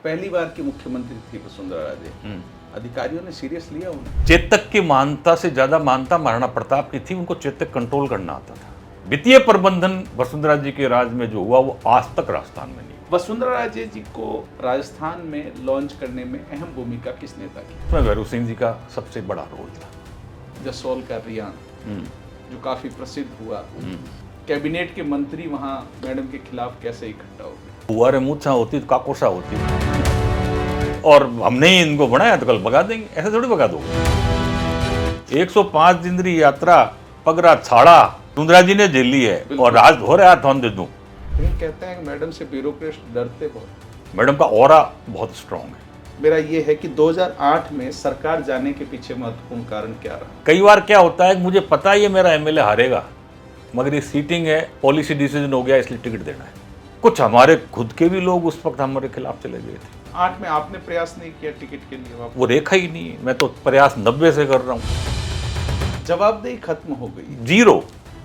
पहली बार की मुख्यमंत्री थी वसुंधरा राजे। अधिकारियों ने सीरियस लिया उन्हें? चेतक की महानता से ज्यादा महानता महाराणा प्रताप की थी। उनको चेतक कंट्रोल करना आता था। वित्तीय प्रबंधन वसुंधरा जी के राज में जो हुआ वो आज तक राजस्थान में नहीं। वसुंधरा राजे जी को राजस्थान में लॉन्च करने में अहम भूमिका किस नेता की? उसमें भैरू सिंह जी का सबसे बड़ा रोल था। जसोल का रियान जो काफी प्रसिद्ध हुआ, कैबिनेट के मंत्री वहां मैडम के खिलाफ कैसे इकट्ठा हो गए? हुआ मूछा होती तो काकोसा होती, और हमने ही इनको बनाया तो कल भगा देंगे, ऐसे थोड़ी भगा दोगे। 105 दिन की यात्रा पगरा छाड़ा वसुंधरा जी ने झेली है और राज हो रहा था। दे दूं, लेकिन कहते हैं कि मैडम से ब्यूरोक्रेट डरते बहुत। मैडम का ऑरा बहुत स्ट्रांग है। मेरा ये है कि 2008 में सरकार जाने के पीछे महत्वपूर्ण कारण क्या रहा? कई बार क्या होता है, मुझे पता है ये मेरा एमएलए हारेगा, मगर ये सीटिंग है, पॉलिसी डिसीजन हो गया इसलिए टिकट देना है। कुछ हमारे खुद के भी लोग उस वक्त हमारे खिलाफ चले गए थे। 8 में आपने प्रयास नहीं किया टिकट के लिए? वो रेखा ही नहीं है। मैं तो प्रयास 90 से कर रहा हूँ। जवाबदेही खत्म हो गई, जीरो।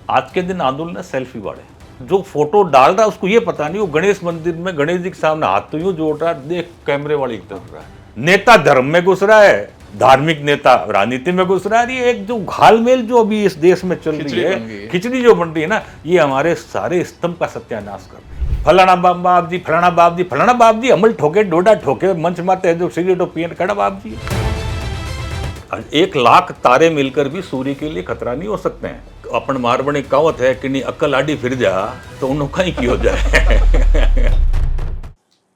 आज के दिन आंदोलन ने सेल्फी बाढ़े। जो फोटो डाल रहा है उसको ये पता नहीं, वो गणेश मंदिर में गणेश जी के सामने हाथ तो यूं जोड़ रहा है, देख कैमरे वाले की तरफ रहा है। नेता धर्म में घुस रहा है, धार्मिक नेता राजनीति में घुस रहा है। ये एक जो घालमेल जो अभी इस देश में चल रही है, खिचड़ी जो बन रही है ना, ये हमारे सारे स्तंभ का सत्यानाश कर रही है। फलाना बाप जी, फलाना बाप जी, फलाना बाप जी, अमल ठोके डोडा ठोके मंच मारते हैं जो सिगरेट पियन खड़ा बाप जी। 1 लाख तारे मिलकर भी सूर्य के लिए खतरा नहीं हो सकते हैं। अपन मारवाड़ी कहावत है कि नहीं अक्ल आडी फिर जा तो उन्होंने कहीं की हो जाए।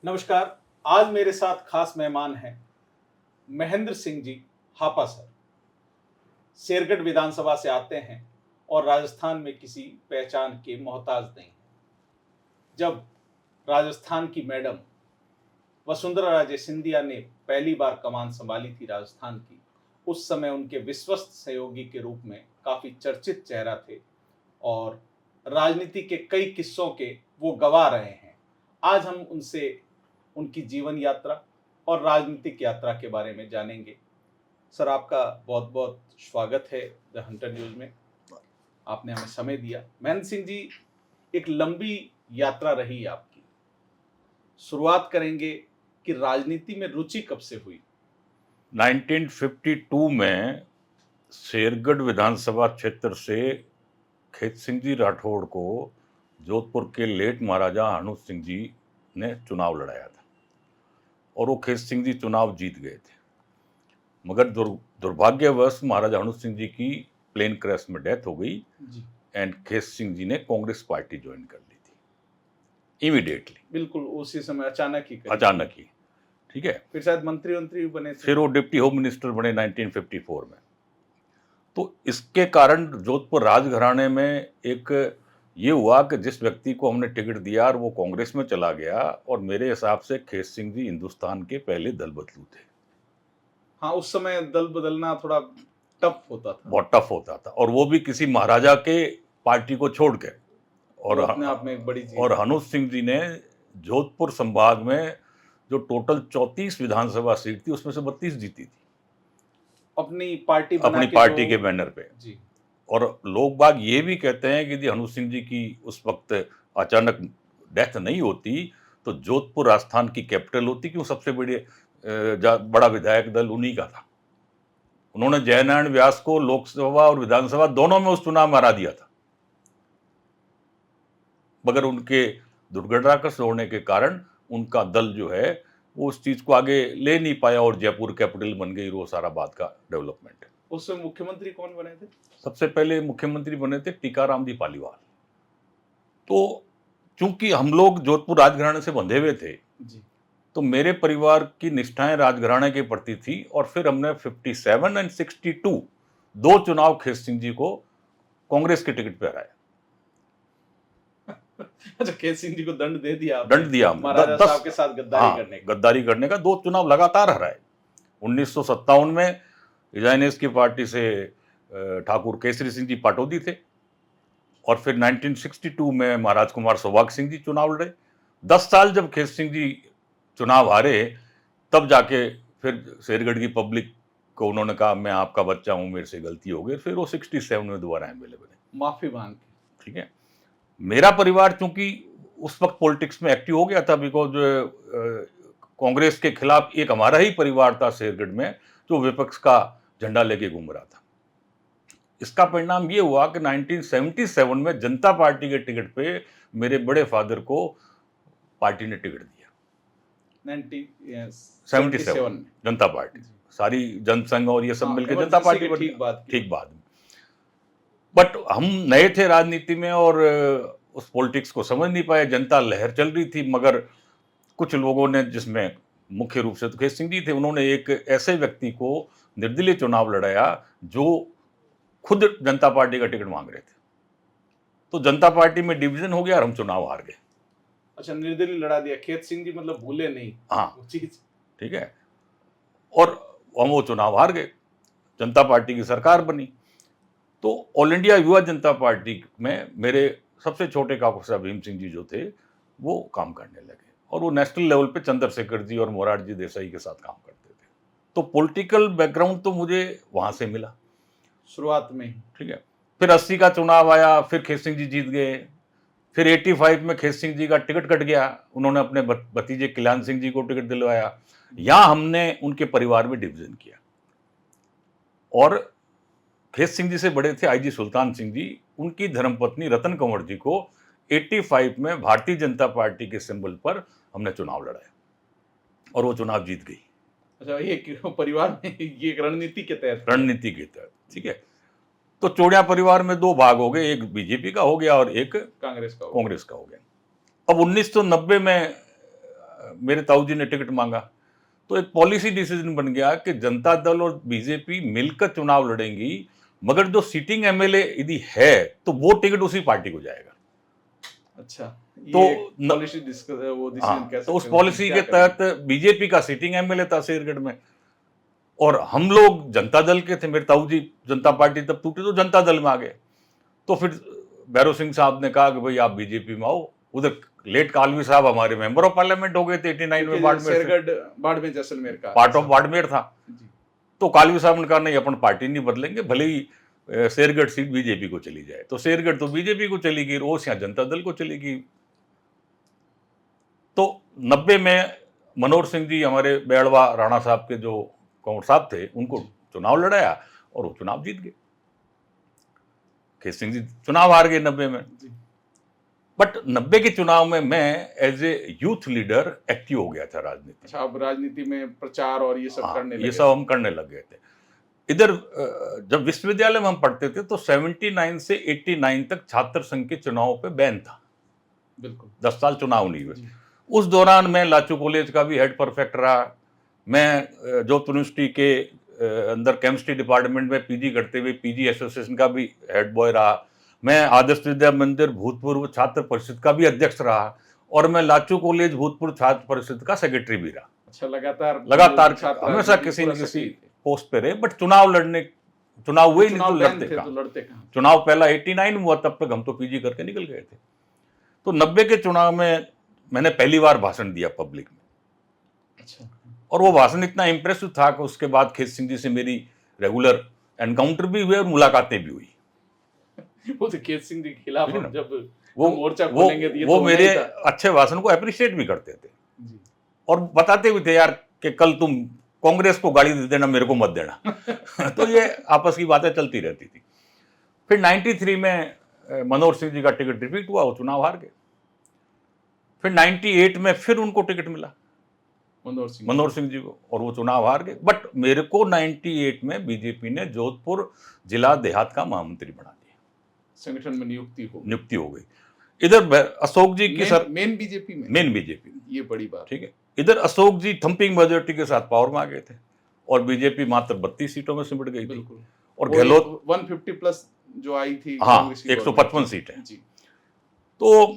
नमस्कार, आज मेरे साथ खास मेहमान हैं महेंद्र सिंह जी हापा सर। शेरगढ़ विधानसभा से आते हैं और राजस्थान में किसी पहचान के मोहताज नहीं। जब राजस्थान की मैडम वसुंधरा राजे सिंधिया ने पहली बार कमान संभाली थी राजस्थान की, उस समय उनके विश्वस्त सहयोगी के रूप में काफी चर्चित चेहरा थे और राजनीति के कई किस्सों के वो गवाह रहे हैं। आज हम उनसे उनकी जीवन यात्रा और राजनीतिक यात्रा के बारे में जानेंगे। सर, आपका बहुत बहुत स्वागत है द हंटर न्यूज में। आपने हमें समय दिया। महेंद्र सिंह जी, एक लंबी यात्रा रही आपकी। शुरुआत करेंगे कि राजनीति में रुचि कब से हुई? 1952 में शेरगढ़ विधानसभा क्षेत्र से खेत सिंह जी राठौड़ को जोधपुर के लेट महाराजा हनुमत सिंह जी ने चुनाव लड़ाया था और वो खेत सिंह जी चुनाव जीत गए थे। मगर दुर्भाग्यवश महाराजा हनुमत सिंह जी की प्लेन क्रैश में डेथ हो गई एंड खेत सिंह जी ने कांग्रेस पार्टी ज्वाइन कर ली थी इमीडिएटली। बिल्कुल उसी समय अचानक ही। ठीक है। फिर शायद मंत्री भी बने थे। फिर वो डिप्टी होम मिनिस्टर बने 1954 में। तो इसके कारण जोधपुर राजघराने में एक ये हुआ कि जिस व्यक्ति को हमने टिकट दिया और वो कांग्रेस में चला गया, और मेरे हिसाब से खेत सिंह जी हिंदुस्तान के पहले दल बदलू थे। हाँ, उस समय दल बदलना थोड़ा टफ होता था, बहुत टफ होता था, और वो भी किसी महाराजा के पार्टी को छोड़ के। और अपने आप में एक बड़ी चीज। और हनुमत सिंह जी ने जोधपुर संभाग में जो टोटल 34 विधानसभा सीट थी उसमें से 32 जीती थी अपनी पार्टी के बैनर पे जी। और लोग बाग ये भी कहते हैं कि हनुमत सिंह जी की उस वक्त अचानक डेथ नहीं होती तो जोधपुर राजस्थान की कैपिटल होती, क्यों सबसे बड़ा विधायक दल उन्हीं का था। उन्होंने जयनारायण व्यास को लोकसभा और विधानसभा दोनों में उस चुनाव में हरा दिया था, मगर उनके दुर्घटनाग्रस्त होने के कारण उनका दल जो है वो उस चीज को आगे ले नहीं पाया और जयपुर कैपिटल बन गई रोसाराबाद का डेवलपमेंट। उसमें मुख्यमंत्री कौन बने थे? सबसे पहले मुख्यमंत्री बने थे टीकाराम जी पालीवाल। तो चूंकि हम लोग जोधपुर राजघराने से बंधे हुए थे जी, तो मेरे परिवार की निष्ठाएं राजघराने के प्रति थी, और फिर हमने 57 और 62 दो चुनाव खेत सिंह जी को कांग्रेस के टिकट पे हराया। अच्छा, खेत सिंह जी को दंड दिया महाराजा साहब के साथ गद्दारी करने का 2 चुनाव लगातार हराए। 1957 में इजाइनेस की पार्टी से ठाकुर केसरी सिंह जी पाटोदी थे, और फिर 1962 में महाराज कुमार सौभाग्य सिंह जी चुनाव लड़े। 10 साल जब खेत सिंह जी चुनाव हारे तब जाके फिर शेरगढ़ की पब्लिक को उन्होंने कहा मैं आपका बच्चा हूं, मेरे से गलती हो गई। फिर वो 67 में दोबारा एमएलए बने, माफी मांग के। ठीक है। मेरा परिवार चूंकि उस वक्त पॉलिटिक्स में एक्टिव हो गया था, बिकॉज कांग्रेस के खिलाफ एक हमारा ही परिवार था शेरगढ़ में जो विपक्ष का झंडा लेके घूम रहा था। इसका परिणाम ये हुआ कि 1977 में जनता पार्टी के टिकट पे मेरे बड़े फादर को पार्टी ने टिकट दिया। 77 में जनता पार्टी, सारी जनसंघ और ये सब मिलकर जनता पार्टी बनी। ठीक बाद में, बट हम नए थे राजनीति में और उस पॉलिटिक्स को समझ नहीं पाए। जनता लहर चल रही थी, मगर कुछ लोगों ने, जिसमें मुख्य रूप से सुखेश सिंह जी थे, उन्होंने एक ऐसे व्यक्ति को निर्दलीय चुनाव लड़ाया जो खुद जनता पार्टी का टिकट मांग रहे थे। तो जनता पार्टी में डिवीजन हो गया और हम चुनाव हार गए। अच्छा, निर्दलीय लड़ा दिया। खेत सिंह जी मतलब भूले नहीं। हाँ, चीज ठीक है। और हम वो चुनाव हार गए, जनता पार्टी की सरकार बनी। तो ऑल इंडिया युवा जनता पार्टी में मेरे सबसे छोटे काका साहब भीम सिंह जी जो थे वो काम करने लगे, और वो नेशनल लेवल पे चंद्रशेखर जी और मोरारजी देसाई के साथ काम करते थे। तो पॉलिटिकल बैकग्राउंड तो मुझे वहां से मिला शुरुआत में, ठीक है। फिर 80 का चुनाव आया, फिर खेत सिंह जी जीत गए। फिर 85 में खेत सिंह जी का टिकट कट गया, उन्होंने अपने भतीजे कल्याण सिंह जी को टिकट दिलवाया। यहां हमने उनके परिवार में डिवीजन किया, और खेत सिंह जी से बड़े थे आईजी सुल्तान सिंह जी, उनकी धर्मपत्नी रतन कंवर जी को 85 में भारतीय जनता पार्टी के सिंबल पर हमने चुनाव लड़ाया और वो चुनाव जीत गई। अच्छा, ये परिवार में ये एक रणनीति के तहत, ठीक है। तो चौड़िया परिवार में दो भाग हो गए, एक बीजेपी का हो गया और एक कांग्रेस का हो गया। अब 1990 में मेरे ताऊ जी ने टिकट मांगा, तो एक पॉलिसी डिसीजन बन गया कि जनता दल और बीजेपी मिलकर चुनाव लड़ेंगी, मगर जो सीटिंग एमएलए यदि है तो वो टिकट उसी पार्टी को जाएगा। अच्छा, तो पॉलिसी वो डिसीजन कैसे? तो उस पॉलिसी के तहत बीजेपी का सीटिंग एमएलए था शेरगढ़ में, और हम लोग जनता दल के थे। मेरे ताऊ जी जनता पार्टी तब टूटी तो जनता दल में आ गए। तो फिर भैरव सिंह साहब ने कहा कि भाई आप बीजेपी में आओ। उधर लेट कालवी साहब हमारे मेंबर ऑफ पार्लियामेंट हो गए थे 89 में। बाड़मेर जैसलमेर का पार्ट ऑफ बाड़मेर था। तो कालवी साहब ने कहा नहीं, अपन पार्टी नहीं बदलेंगे, भले ही शेरगढ़ सीट बीजेपी को चली जाए। तो शेरगढ़ तो बीजेपी को चली गई, रोस यहाँ जनता दल को चली गई। तो 90 में मनोहर सिंह जी, हमारे बेड़वा राणा साहब के जो कंवर साहब थे, उनको चुनाव लड़ाया और वो चुनाव जीत गए। खेत सिंह जी चुनाव हार गए 90 में। बट 90 के चुनाव में मैं as a youth leader active हो गया था राजनीति। अच्छा, अब राजनीति में प्रचार और ये सब करने लगे? ये सब हम करने लग गए थे। इधर जब विश्वविद्यालय में हम पढ़ते थे तो 79 से 89 तक छात्र संघ के चुनाव पे बैन था। बिल्कुल, 10 साल चुनाव नहीं हुए। उस दौरान मैं लाचू कॉलेज का भी हेड परफेक्ट रहा। मैं जोधपुर यूनिवर्सिटी के अंदर केमिस्ट्री डिपार्टमेंट में पीजी करते हुए पीजी एसोसिएशन का भी हेड बॉय रहा। मैं आदर्श विद्या मंदिर भूतपूर्व छात्र परिषद का भी अध्यक्ष रहा, और मैं लाचू कॉलेज भूतपूर्व छात्र परिषद का सेक्रेटरी भी रहा। अच्छा, लगातार हमेशा किसी न किसी पोस्ट पे रहे। बट चुनाव हुए नहीं तो लड़ते कहाँ। चुनाव पहला 89 में हुआ, तब तक हम तो पीजी करके निकल गए थे। तो 90 के चुनाव में मैंने पहली बार भाषण दिया पब्लिक में। अच्छा, और वो भाषण इतना इंप्रेसिव था कि उसके बाद खेत सिंह जी से मेरी रेगुलर एनकाउंटर भी हुए और मुलाकातें भी हुई। वो तो खेत सिंह जी के खिलाफ जब वो मोर्चा खोलेंगे तो वो मेरे अच्छे भाषण को अप्रिशिएट भी करते थे और बताते भी थे, यार कि कल तुम कांग्रेस को गाली दे देना, मेरे को मत देना। तो ये आपस की बातें चलती रहती थी। फिर 93 में मनोहर सिंह जी का टिकट रिपीट हुआ, वो चुनाव हार गए। फिर 98 में फिर उनको टिकट मिला मनोहर सिंह जी को, और वो चुनाव हार गए। बट मेरे को 98 में बीजेपी ने जोधपुर जिला देहात का महामंत्री बना दिया। संगठन में नियुक्ति हो गई। इधर अशोक जी की मेन बीजेपी में, ये बड़ी बात। ठीक है। इधर अशोक जी थंपिंग मेजोरिटी के साथ पावर में आ गए थे, और बीजेपी मात्र 32 सीटों में सिमट गई थी। और गहलोत 150 प्लस जो आई थी, हाँ 155 सीट है। तो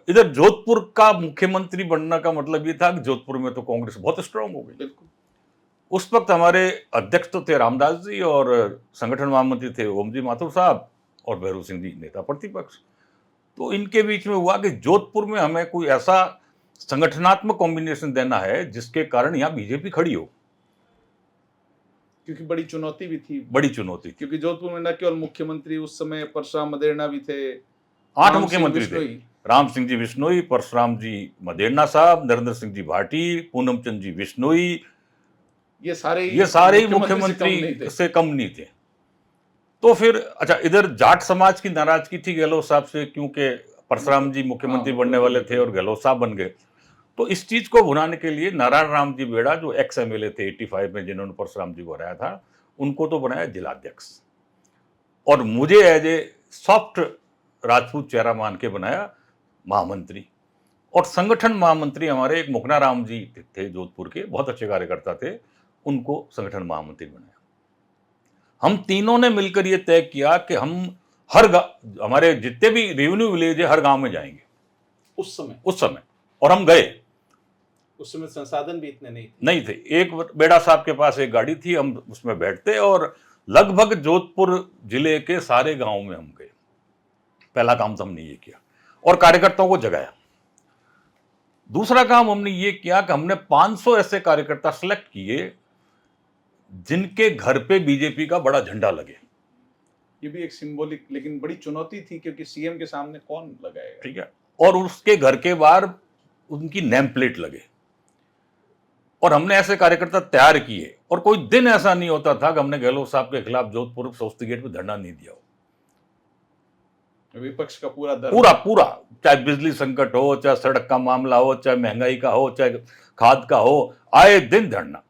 इधर जोधपुर का मुख्यमंत्री बनने का मतलब ये था कि जोधपुर में तो कांग्रेस बहुत स्ट्रांग हो गई। उस वक्त हमारे अध्यक्ष तो थे रामदास जी, और संगठन महामंत्री थे ओम जी माथुर साहब, और भैरव सिंह जी नेता प्रतिपक्ष। तो इनके बीच में हुआ कि जोधपुर में हमें कोई ऐसा संगठनात्मक कॉम्बिनेशन देना है जिसके कारण यहाँ बीजेपी खड़ी हो, क्योंकि बड़ी चुनौती भी थी। क्योंकि जोधपुर में न केवल मुख्यमंत्री, उस समय परशुराम मदेरणा भी थे, 8 मुख्यमंत्री थे। राम सिंह जी बिश्नोई, परशुराम जी मदेरना साहब, नरेंद्र सिंह जी भाटी, पूनम चंद जी बिश्नोई, ये सारे ही मुख्यमंत्री से कम नहीं थे। तो फिर अच्छा, इधर जाट समाज की नाराजगी थी गहलोत साहब से, क्योंकि परशुराम जी मुख्यमंत्री बनने वाले थे और गहलोत साहब बन गए। तो इस चीज को भुनाने के लिए नारायण राम जी बेड़ा, जो एक्स एमएलए थे 85 में, जिन्होंने परशुराम जी को हराया था, उनको तो बनाया जिलाध्यक्ष, और मुझे एज ए सॉफ्ट राजपूत चेहरा मान के बनाया महामंत्री। और संगठन महामंत्री हमारे एक मुकना राम जी थे जोधपुर के, बहुत अच्छे कार्यकर्ता थे, उनको संगठन महामंत्री बनाया। हम तीनों ने मिलकर यह तय किया कि हम हमारे जितने भी रेवेन्यू विलेज है हर गांव में जाएंगे उस समय। और हम गए। उस समय संसाधन भी इतने नहीं थे। एक बेड़ा साहब के पास एक गाड़ी थी, हम उसमें बैठते और लगभग जोधपुर जिले के सारे गांव में हम गए। पहला काम तो हमने ये किया और कार्यकर्ताओं को जगाया। दूसरा काम हमने ये किया कि हमने 500 ऐसे कार्यकर्ता सेलेक्ट किए जिनके घर पे बीजेपी का बड़ा झंडा लगे। ये भी एक सिंबॉलिक लेकिन बड़ी चुनौती थी, क्योंकि सीएम के सामने कौन लगाएगा। ठीक है। और उसके घर के बाहर उनकी नेम प्लेट लगे। और हमने ऐसे कार्यकर्ता तैयार किए, और कोई दिन ऐसा नहीं होता था कि हमने गहलोत साहब के खिलाफ जोधपुर सौस्ती गेट पे धरना नहीं दिया हो। विपक्ष का पूरा चाहे बिजली संकट हो, चाहे सड़क का मामला हो, चाहे महंगाई का हो, चाहे खाद का हो, आए दिन धरना।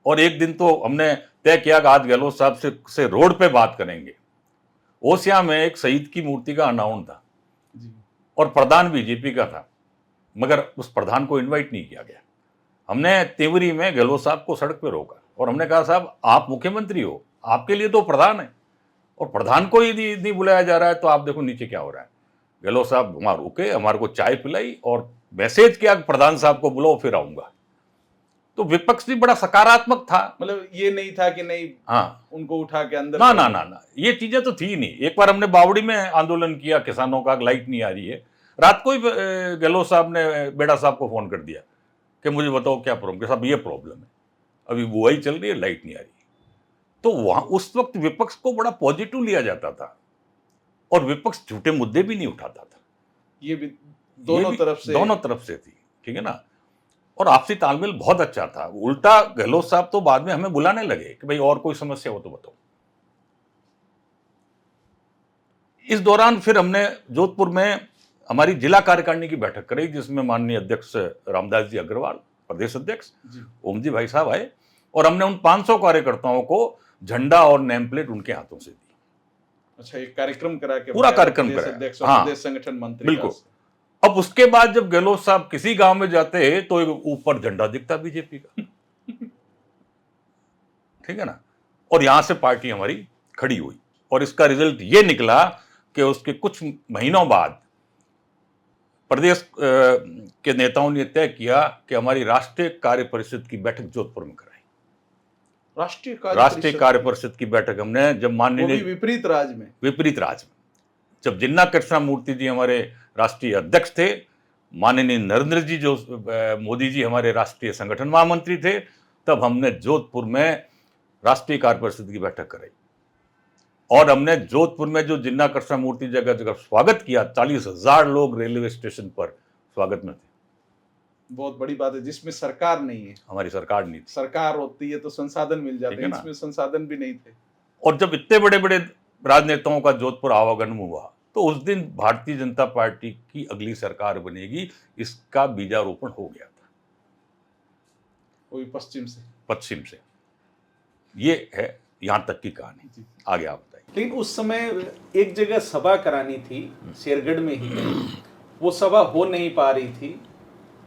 और एक दिन तो हमने तय किया कि आज गहलोत साहब से रोड पे बात करेंगे। ओसिया में एक शहीद की मूर्ति का अनाउंस था और प्रधान बीजेपी का था, मगर उस प्रधान को इनवाइट नहीं किया गया। हमने तेवरी में गहलोत साहब को सड़क पे रोका और हमने कहा, साहब आप मुख्यमंत्री हो, आपके लिए तो प्रधान है, और प्रधान को ही नहीं बुलाया जा रहा है, तो आप देखो नीचे क्या हो रहा है। गहलोत साहब हमारे रुके, हमारे को चाय पिलाई और मैसेज किया प्रधान साहब को बुलाओ, फिर आऊंगा। तो विपक्ष भी बड़ा सकारात्मक था। मतलब ये नहीं था कि नहीं, हाँ, उनको उठा के अंदर ना, ये चीजें तो थी नहीं। एक बार हमने बावड़ी में आंदोलन किया, किसानों का, लाइट नहीं आ रही है। रात को ही गहलोत साहब ने बेड़ा साहब को फोन कर दिया कि मुझे बताओ क्या प्रॉब्लम। साहब ये प्रॉब्लम है, अभी बुआई चल रही है, लाइट नहीं आ रही। तो वहां उस वक्त विपक्ष को बड़ा पॉजिटिव लिया जाता था और विपक्ष झूठे मुद्दे भी नहीं उठाता था। ये भी दोनों तरफ से थी, ठीक है ना। और आपसी तालमेल बहुत अच्छा था। उल्टा गहलोत साहब तो बाद में हमें बुलाने लगे कि भाई और कोई समस्या हो तो बताओ। इस दौरान फिर हमने जोधपुर में हमारी जिला कार्यकारिणी की बैठक कराई, जिसमें माननीय अध्यक्ष रामदास जी अग्रवाल, प्रदेश अध्यक्ष ओम जी भाई साहब आए, और हमने उन 500 कार्यकर्ताओं को झंडा और नेम प्लेट उनके हाथों से दी। अच्छा, एक कार्यक्रम करा के पूरा कार्यक्रम कराया, प्रदेश संगठन मंत्री। बिल्कुल। अब उसके बाद जब गहलोत साहब किसी गांव में जाते तो एक ऊपर झंडा दिखता बीजेपी का, ठीक है ना। और यहां से पार्टी हमारी खड़ी हुई, और इसका रिजल्ट ये निकला कि उसके कुछ महीनों बाद प्रदेश के नेताओं ने तय किया कि हमारी राष्ट्रीय कार्य परिषद की बैठक जोधपुर में कराई। राष्ट्रीय कार्य परिषद की बैठक हमने जब माननीय विपरीत राज में जब जिन्ना कृष्णमूर्ति जी हमारे राष्ट्रीय अध्यक्ष थे, माननीय नरेंद्र जी जो मोदी जी हमारे राष्ट्रीय संगठन महामंत्री थे, तब हमने जोधपुर में राष्ट्रीय कार्य परिषद की बैठक कराई। और हमने जोधपुर में जो जिन्ना कृष्णमूर्ति जगह जगह स्वागत किया, 40,000 लोग रेलवे स्टेशन पर स्वागत में थे। बहुत बड़ी बात है, जिसमें सरकार नहीं है। हमारी सरकार नहीं थी। सरकार होती है तो संसाधन मिल जाते हैं, इसमें संसाधन भी नहीं थे। और जब इतने बड़े बड़े राजनेताओं का जोधपुर आवागमन हुआ, तो उस दिन भारतीय जनता पार्टी की अगली सरकार बनेगी, इसका बीजारोपण हो गया था। वो भी पश्चिम से। ये है यहां तक की कहानी। आगे आप बताइए। लेकिन उस समय एक जगह सभा करानी थी, शेरगढ़ में ही, वो सभा हो नहीं पा रही थी,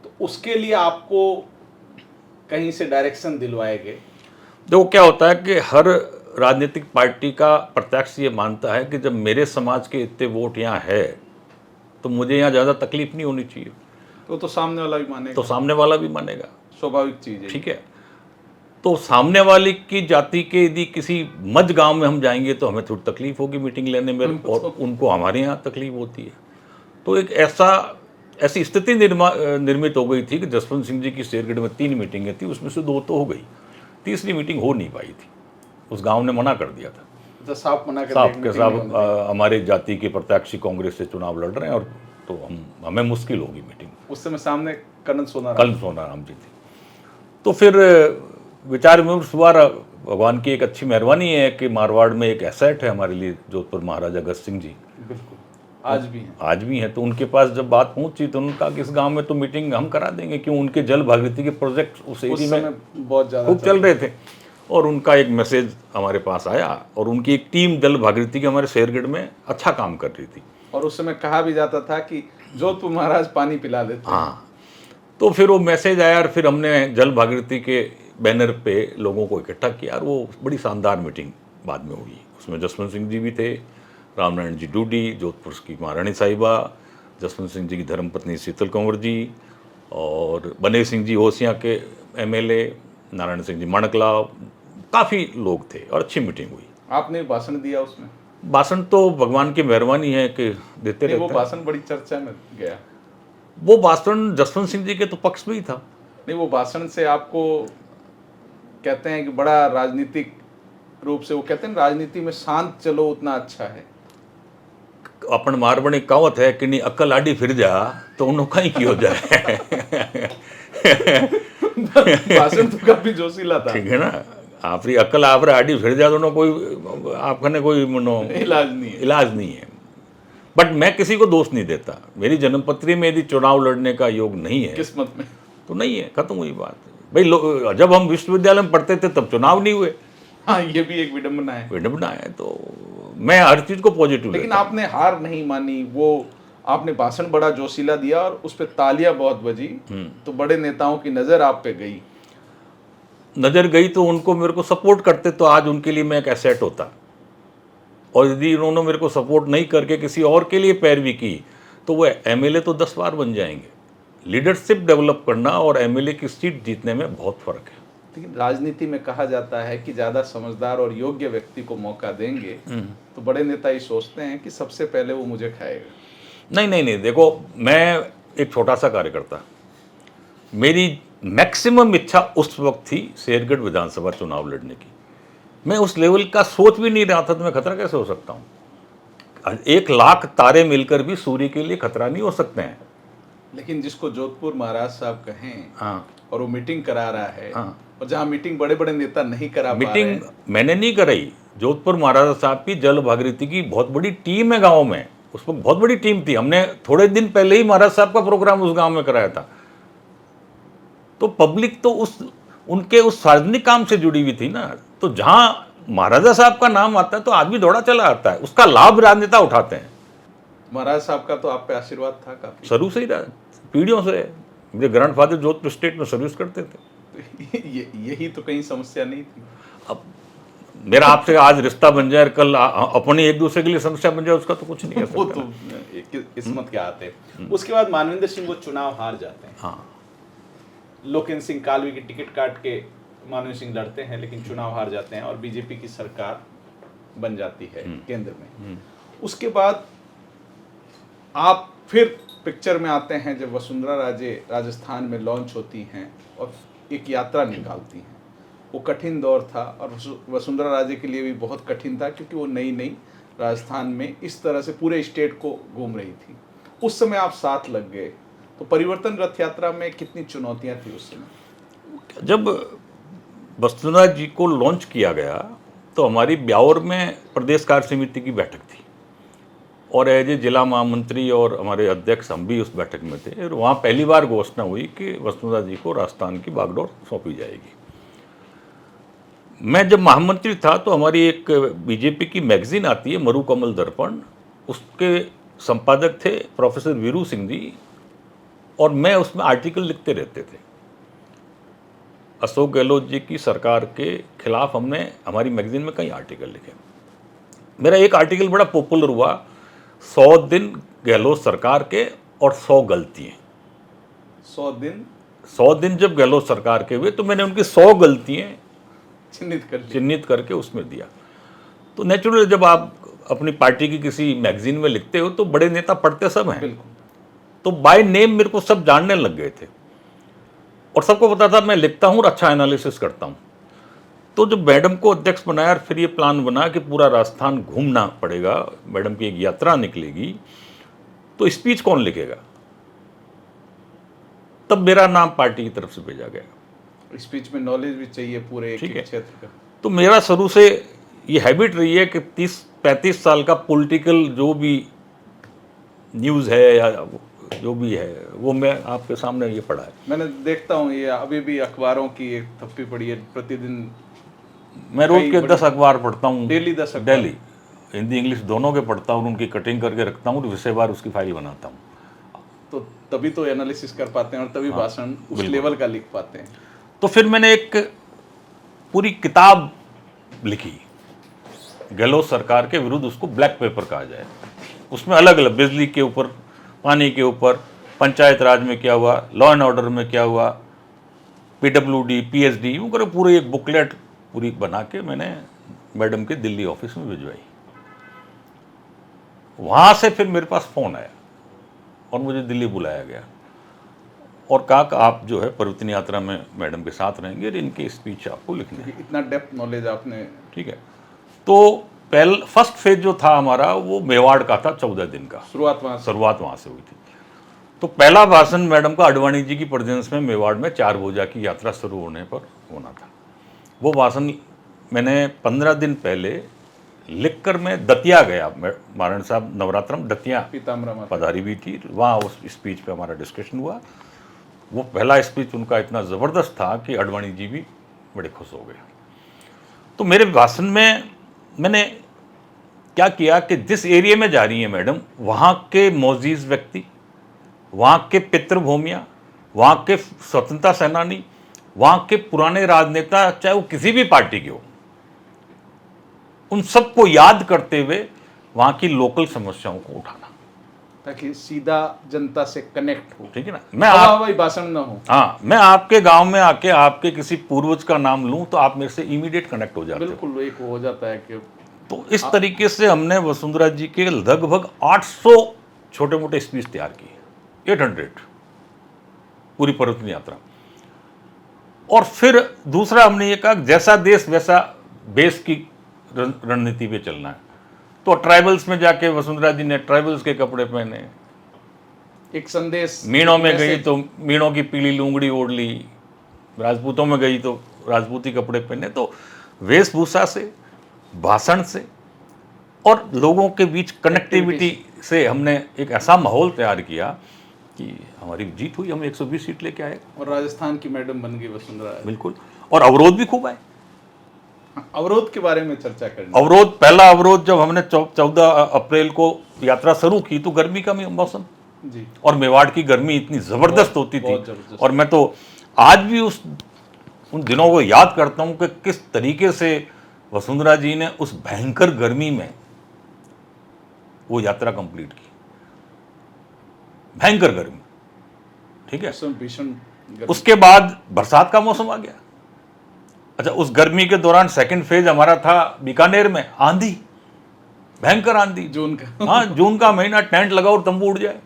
तो उसके लिए आपको कहीं से डायरेक्शन दिलवाए गए। देखो क्या होता है कि हर राजनीतिक पार्टी का प्रत्याशी ये मानता है कि जब मेरे समाज के इतने वोट यहाँ है तो मुझे यहाँ ज़्यादा तकलीफ नहीं होनी चाहिए। तो सामने वाला भी मानेगा। स्वाभाविक चीज़ है। ठीक है। तो सामने वाले की जाति के यदि किसी मध्य गांव में हम जाएंगे तो हमें थोड़ी तकलीफ होगी मीटिंग लेने में, और उनको हमारे यहाँ तकलीफ होती है। तो एक ऐसी स्थिति निर्मित हो गई थी कि जसवंत सिंह जी की शेरगढ़ में 3 मीटिंगें थी, उसमें से 2 तो हो गई, तीसरी मीटिंग हो नहीं पाई थी। उस गांव ने मना कर दिया था। साफ मना कर साहब हमारे जाति के प्रत्याशी कांग्रेस से चुनाव लड़ रहे हैं और तो हमें मुश्किल होगी मीटिंग। उस समय सामने कर्नल सोनाराम। कल सोनाराम जी थे। तो फिर विचार विमर्श हुआ। भगवान की एक अच्छी मेहरबानी है कि मारवाड़ में एक एसेट है हमारे लिए, जोधपुर महाराजा अगस्त सिंह जी बिल्कुल, आज भी हैं। आज भी हैं। तो उनके पास जब बात पहुंची तो उन्होंने कहा कि इस गांव में तो मीटिंग हम करा देंगे, क्यों उनके जल भागीरथी के प्रोजेक्ट उस एरिया में बहुत ज़्यादा खूब चल रहे थे। और उनका एक मैसेज हमारे पास आया और उनकी एक टीम जल भागीरथी के हमारे शेरगढ़ में अच्छा काम कर रही थी। और उस समय कहा भी जाता था कि जोधपुर महाराज पानी पिला देते हैं। हाँ, तो फिर वो मैसेज आया और फिर हमने जल भागीरथी के बैनर पे लोगों को इकट्ठा किया और वो बड़ी शानदार मीटिंग बाद में हुई। उसमें जसवंत सिंह जी भी थे, रामनारायण जी डूडी, जोधपुर की महारानी साहिबा, जसवंत सिंह जी की धर्मपत्नी शीतल कंवर जी, और बने सिंह जी होसियाँ के MLA, नारायण सिंह जी माणकलाव, काफ़ी लोग थे और अच्छी मीटिंग हुई। आपने भाषण दिया उसमें? भाषण तो भगवान की मेहरबानी है कि देते रहते वो हैं। भाषण बड़ी चर्चा में गया। वो भाषण जसवंत सिंह जी के तो पक्ष में ही था। नहीं, वो भाषण से आपको कहते हैं कि बड़ा राजनीतिक रूप से, वो कहते हैं राजनीति में शांत चलो उतना अच्छा है। अपन मारवाड़ी कहावत है कि नहीं अक्ल आडी फिर जा तो उन्हों कहीं की हो जाए। भाषण तो काफी जोशीला था। ठीक है ना, आपरी अक्ल आप आडी फिर जा तो कोई आपने कोई मनो इलाज नहीं है। बट मैं किसी को दोष नहीं देता। मेरी जन्मपत्री में यदि चुनाव लड़ने का योग नहीं है, किस्मत में तो नहीं है, खत्म हुई बात। भाई जब हम विश्वविद्यालय में पढ़ते थे तब चुनाव नहीं हुए। हाँ, ये भी एक विडंबना है। विडंबना है। तो मैं हर चीज को पॉजिटिव लेकिन आपने हार नहीं मानी। वो आपने भाषण बड़ा जोशीला दिया और उस पर तालियां बहुत बजी, तो बड़े नेताओं की नजर आप पे गई। तो उनको मेरे को सपोर्ट करते तो आज उनके लिए मैं एक एसेट होता। और यदि उन्होंने मेरे को सपोर्ट नहीं करके किसी और के लिए पैरवी की तो वो MLA तो 10 बार बन जाएंगे। लीडरशिप डेवलप करना और MLA की सीट जीतने में बहुत फर्क है। लेकिन राजनीति में कहा जाता है कि ज़्यादा समझदार और योग्य व्यक्ति को मौका देंगे तो बड़े नेता ये सोचते हैं कि सबसे पहले वो मुझे खाएगा। नहीं, देखो मैं एक छोटा सा कार्यकर्ता, मेरी मैक्सिमम इच्छा उस वक्त थी शेरगढ़ विधानसभा चुनाव लड़ने की। मैं उस लेवल का सोच भी नहीं रहा था तो मैं खतरा कैसे हो सकता हूँ। 1 लाख तारे मिलकर भी सूर्य के लिए खतरा नहीं हो सकते हैं। लेकिन जिसको जोधपुर महाराज साहब कहें, हाँ, और वो मीटिंग करा रहा है, हाँ, और जहाँ मीटिंग बड़े बड़े नेता नहीं करा पा रहे मीटिंग मैंने नहीं कराई। जोधपुर महाराजा साहब की जल भागीरथी की बहुत बड़ी टीम है गाँव में। उस वक्त बहुत बड़ी टीम थी। हमने थोड़े दिन पहले ही महाराज साहब का प्रोग्राम उस गाँव में कराया था। तो पब्लिक तो उनके उस सार्वजनिक काम से जुड़ी हुई थी ना। तो जहाँ महाराजा साहब का नाम आता है तो आदमी दौड़ा चला आता है, उसका लाभ राजनेता उठाते हैं। महाराज साहब का तो आप पे आशीर्वाद था काफी शुरू से ही रहा, पीढ़ियों से। मेरे ग्रैंडफादर जोधपुर स्टेट में सर्विस करते थे। यही तो कहीं समस्या नहीं थी। अब मेरा आपसे आज रिश्ता बन जाए, कल अपनी एक दूसरे के लिए समस्या बन जाए, उसका तो कुछ नहीं है। वो तो किस्मत के आते। उसके बाद मानवेंद्र सिंह वो चुनाव हार जाते हैं। हाँ, लोकेन सिंह कालवी की टिकट काट के मानवेंद्र सिंह लड़ते हैं, लेकिन चुनाव हार जाते हैं और बीजेपी की सरकार बन जाती है केंद्र में। उसके बाद आप फिर पिक्चर में आते हैं जब वसुंधरा राजे राजस्थान में लॉन्च होती हैं और एक यात्रा निकालती हैं। वो कठिन दौर था और वसुंधरा राजे के लिए भी बहुत कठिन था, क्योंकि वो नई राजस्थान में इस तरह से पूरे स्टेट को घूम रही थी। उस समय आप साथ लग गए, तो परिवर्तन रथ यात्रा में कितनी चुनौतियां थी उस समय? जब वसुंधरा जी को लॉन्च किया गया तो हमारी ब्यावर में प्रदेश कार्य समिति की बैठक थी और एज ए जिला महामंत्री और हमारे अध्यक्ष हम भी उस बैठक में थे। और वहाँ पहली बार घोषणा हुई कि वसुंधरा जी को राजस्थान की बागडोर सौंपी जाएगी। मैं जब महामंत्री था तो हमारी एक बीजेपी की मैगजीन आती है मरु कमल दर्पण, उसके संपादक थे प्रोफेसर वीरू सिंह जी, और मैं उसमें आर्टिकल लिखते रहते थे। अशोक गहलोत जी की सरकार के खिलाफ हमने हमारी मैगजीन में कई आर्टिकल लिखे। मेरा एक आर्टिकल बड़ा पॉपुलर हुआ, 100 दिन गहलोत सरकार के और 100 गलतियाँ। 100 दिन जब गहलोत सरकार के हुए तो मैंने उनकी 100 गलतियाँ चिन्हित करके उसमें दिया। तो नेचुरली जब आप अपनी पार्टी की किसी मैगजीन में लिखते हो तो बड़े नेता पढ़ते सब हैं, तो बाय नेम मेरे को सब जानने लग गए थे और सबको पता था मैं लिखता हूँ और अच्छा एनालिसिस करता हूँ। तो जब मैडम को अध्यक्ष बनाया और फिर ये प्लान बना कि पूरा राजस्थान घूमना पड़ेगा, मैडम की एक यात्रा निकलेगी, तो स्पीच कौन लिखेगा? तब मेरा नाम पार्टी की तरफ से भेजा गया। स्पीच में नॉलेज भी चाहिए पूरे एक ठीक है। क्षेत्र का। तो मेरा शुरू से ये हैबिट रही है कि 30-35 साल का पॉलिटिकल जो भी न्यूज़ है या जो भी है वो मैं आपके सामने ये पढ़ा है। मैंने देखता हूँ ये अभी भी अखबारों की एक थप्पी पड़ी है प्रतिदिन। मैं रोज कई के बड़ी- 10 अखबार पढ़ता हूँ, डेली 10 अखबार। डेली, हिंदी इंग्लिश दोनों के पढ़ता हूँ, उनकी कटिंग करके रखता हूँ, विषयवार उसकी फाइल बनाता हूँ। तो तभी तो एनालिसिस कर पाते हैं और तभी भाषण उस बिल्कुल। लेवल का लिख पाते हैं। तो फिर मैंने एक पूरी किताब लिखी, गहलोत सरकार के विरुद्ध, उसको ब्लैक पेपर कहा जाए। उसमें अलग अलग बिजली के ऊपर, पानी के ऊपर, पंचायत राज में क्या हुआ, लॉ एंड ऑर्डर में क्या हुआ, PWD, PhD, यूँ करे पूरी एक बुकलेट पूरी बना के मैंने मैडम के दिल्ली ऑफिस में भिजवाई। वहाँ से फिर मेरे पास फ़ोन आया और मुझे दिल्ली बुलाया गया और कहा कि आप जो है परिवर्तन यात्रा में मैडम के साथ रहेंगे और इनकी स्पीच आपको लिखनी है। इतना डेप्थ नॉलेज आपने। ठीक है। तो फर्स्ट फेज जो था हमारा वो मेवाड़ का था, 14 दिन का। शुरुआत वहाँ से हुई थी। तो पहला भाषण मैडम का अडवाणी जी की प्रेजेंस में मेवाड़ में 4 भुजा की यात्रा शुरू होने पर होना था। वो भाषण मैंने 15 दिन पहले लिखकर मैं दतिया गया। नारायण साहब नवरात्र में दतिया पीताम्बरा माता पधारी भी थी, वहाँ उस स्पीच पे हमारा डिस्कशन हुआ। वो पहला स्पीच उनका इतना ज़बरदस्त था कि अडवाणी जी भी बड़े खुश हो गए। तो मेरे भाषण में मैंने क्या किया कि जिस एरिया में जा रही हैं मैडम, वहाँ के मोजीज़ व्यक्ति, वहाँ के पितृभूमियाँ, वहाँ के स्वतंत्रता सेनानी, वहाँ के पुराने राजनेता, चाहे वो किसी भी पार्टी के हो, उन सबको याद करते हुए वहाँ की लोकल समस्याओं को उठाना, ताकि सीधा जनता से कनेक्ट हो। ठीक है ना। मैं भाषण ना हो। हाँ, मैं आपके गांव में आके आपके किसी पूर्वज का नाम लूं तो आप मेरे से इमीडिएट कनेक्ट हो जाते हो। बिल्कुल एक हो जाता है कि तो इस तरीके से हमने वसुंधरा जी के लगभग 800 छोटे मोटे स्पीच तैयार किए, 800 पूरी परिवर्तन यात्रा। और फिर दूसरा हमने ये कहा जैसा देश वैसा बेस की रणनीति पे चलना है। तो ट्राइबल्स में जाके वसुंधरा जी ने ट्राइबल्स के कपड़े पहने, एक संदेश। मीणों में गई तो मीणों की पीली लुंगड़ी ओढ़ ली, राजपूतों में गई तो राजपूती कपड़े पहने। तो वेशभूषा से, भाषण से और लोगों के बीच कनेक्टिविटी से हमने एक ऐसा माहौल तैयार किया कि हमारी जीत हुई। हम 120 सीट लेके आए और राजस्थान की मैडम बन गई वसुंधरा। बिल्कुल। और अवरोध भी खूब आए। अवरोध के बारे में चर्चा करनी। अवरोध, पहला अवरोध जब हमने 14 अप्रैल को यात्रा शुरू की तो गर्मी का मौसम जी। और मेवाड़ की गर्मी इतनी ज़बरदस्त होती थी। जबरदस्त। और मैं तो आज भी उन दिनों को याद करता हूँ कि किस तरीके से वसुंधरा जी ने उस भयंकर गर्मी में वो यात्रा कंप्लीट की। भयंकर गर्मी, ठीक है। भीषण गर्मी। उसके बाद बरसात का मौसम आ गया। अच्छा, उस गर्मी के दौरान सेकंड फेज हमारा था बीकानेर में, आंधी, भयंकर आंधी, जून का। हाँ, जून का महीना, टेंट लगाओ और तंबू उड़ जाए,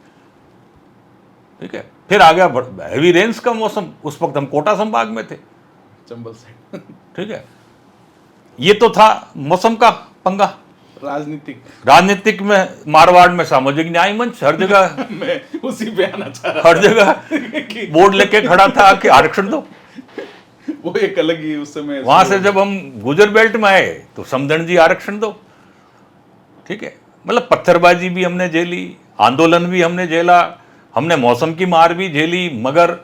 ठीक है। फिर आ गया हैवी रेन्स का मौसम। उस वक्त हम कोटा संभाग में थे, चंबल से। ठीक है। ये तो था मौसम का पंगा। राजनीतिक में मारवाड़ में सामाजिक न्याय मंच हर जगह मैं उसी पे आना चाह रहा हर जगह बोर्ड लेके खड़ा था कि आरक्षण दो। वो एक अलग ही उस समय। वहां से जब हम गुजर बेल्ट में आए तो समदन जी आरक्षण दो, ठीक है। मतलब पत्थरबाजी भी हमने झेली, आंदोलन भी हमने झेला, हमने मौसम की मार भी झेली, मगर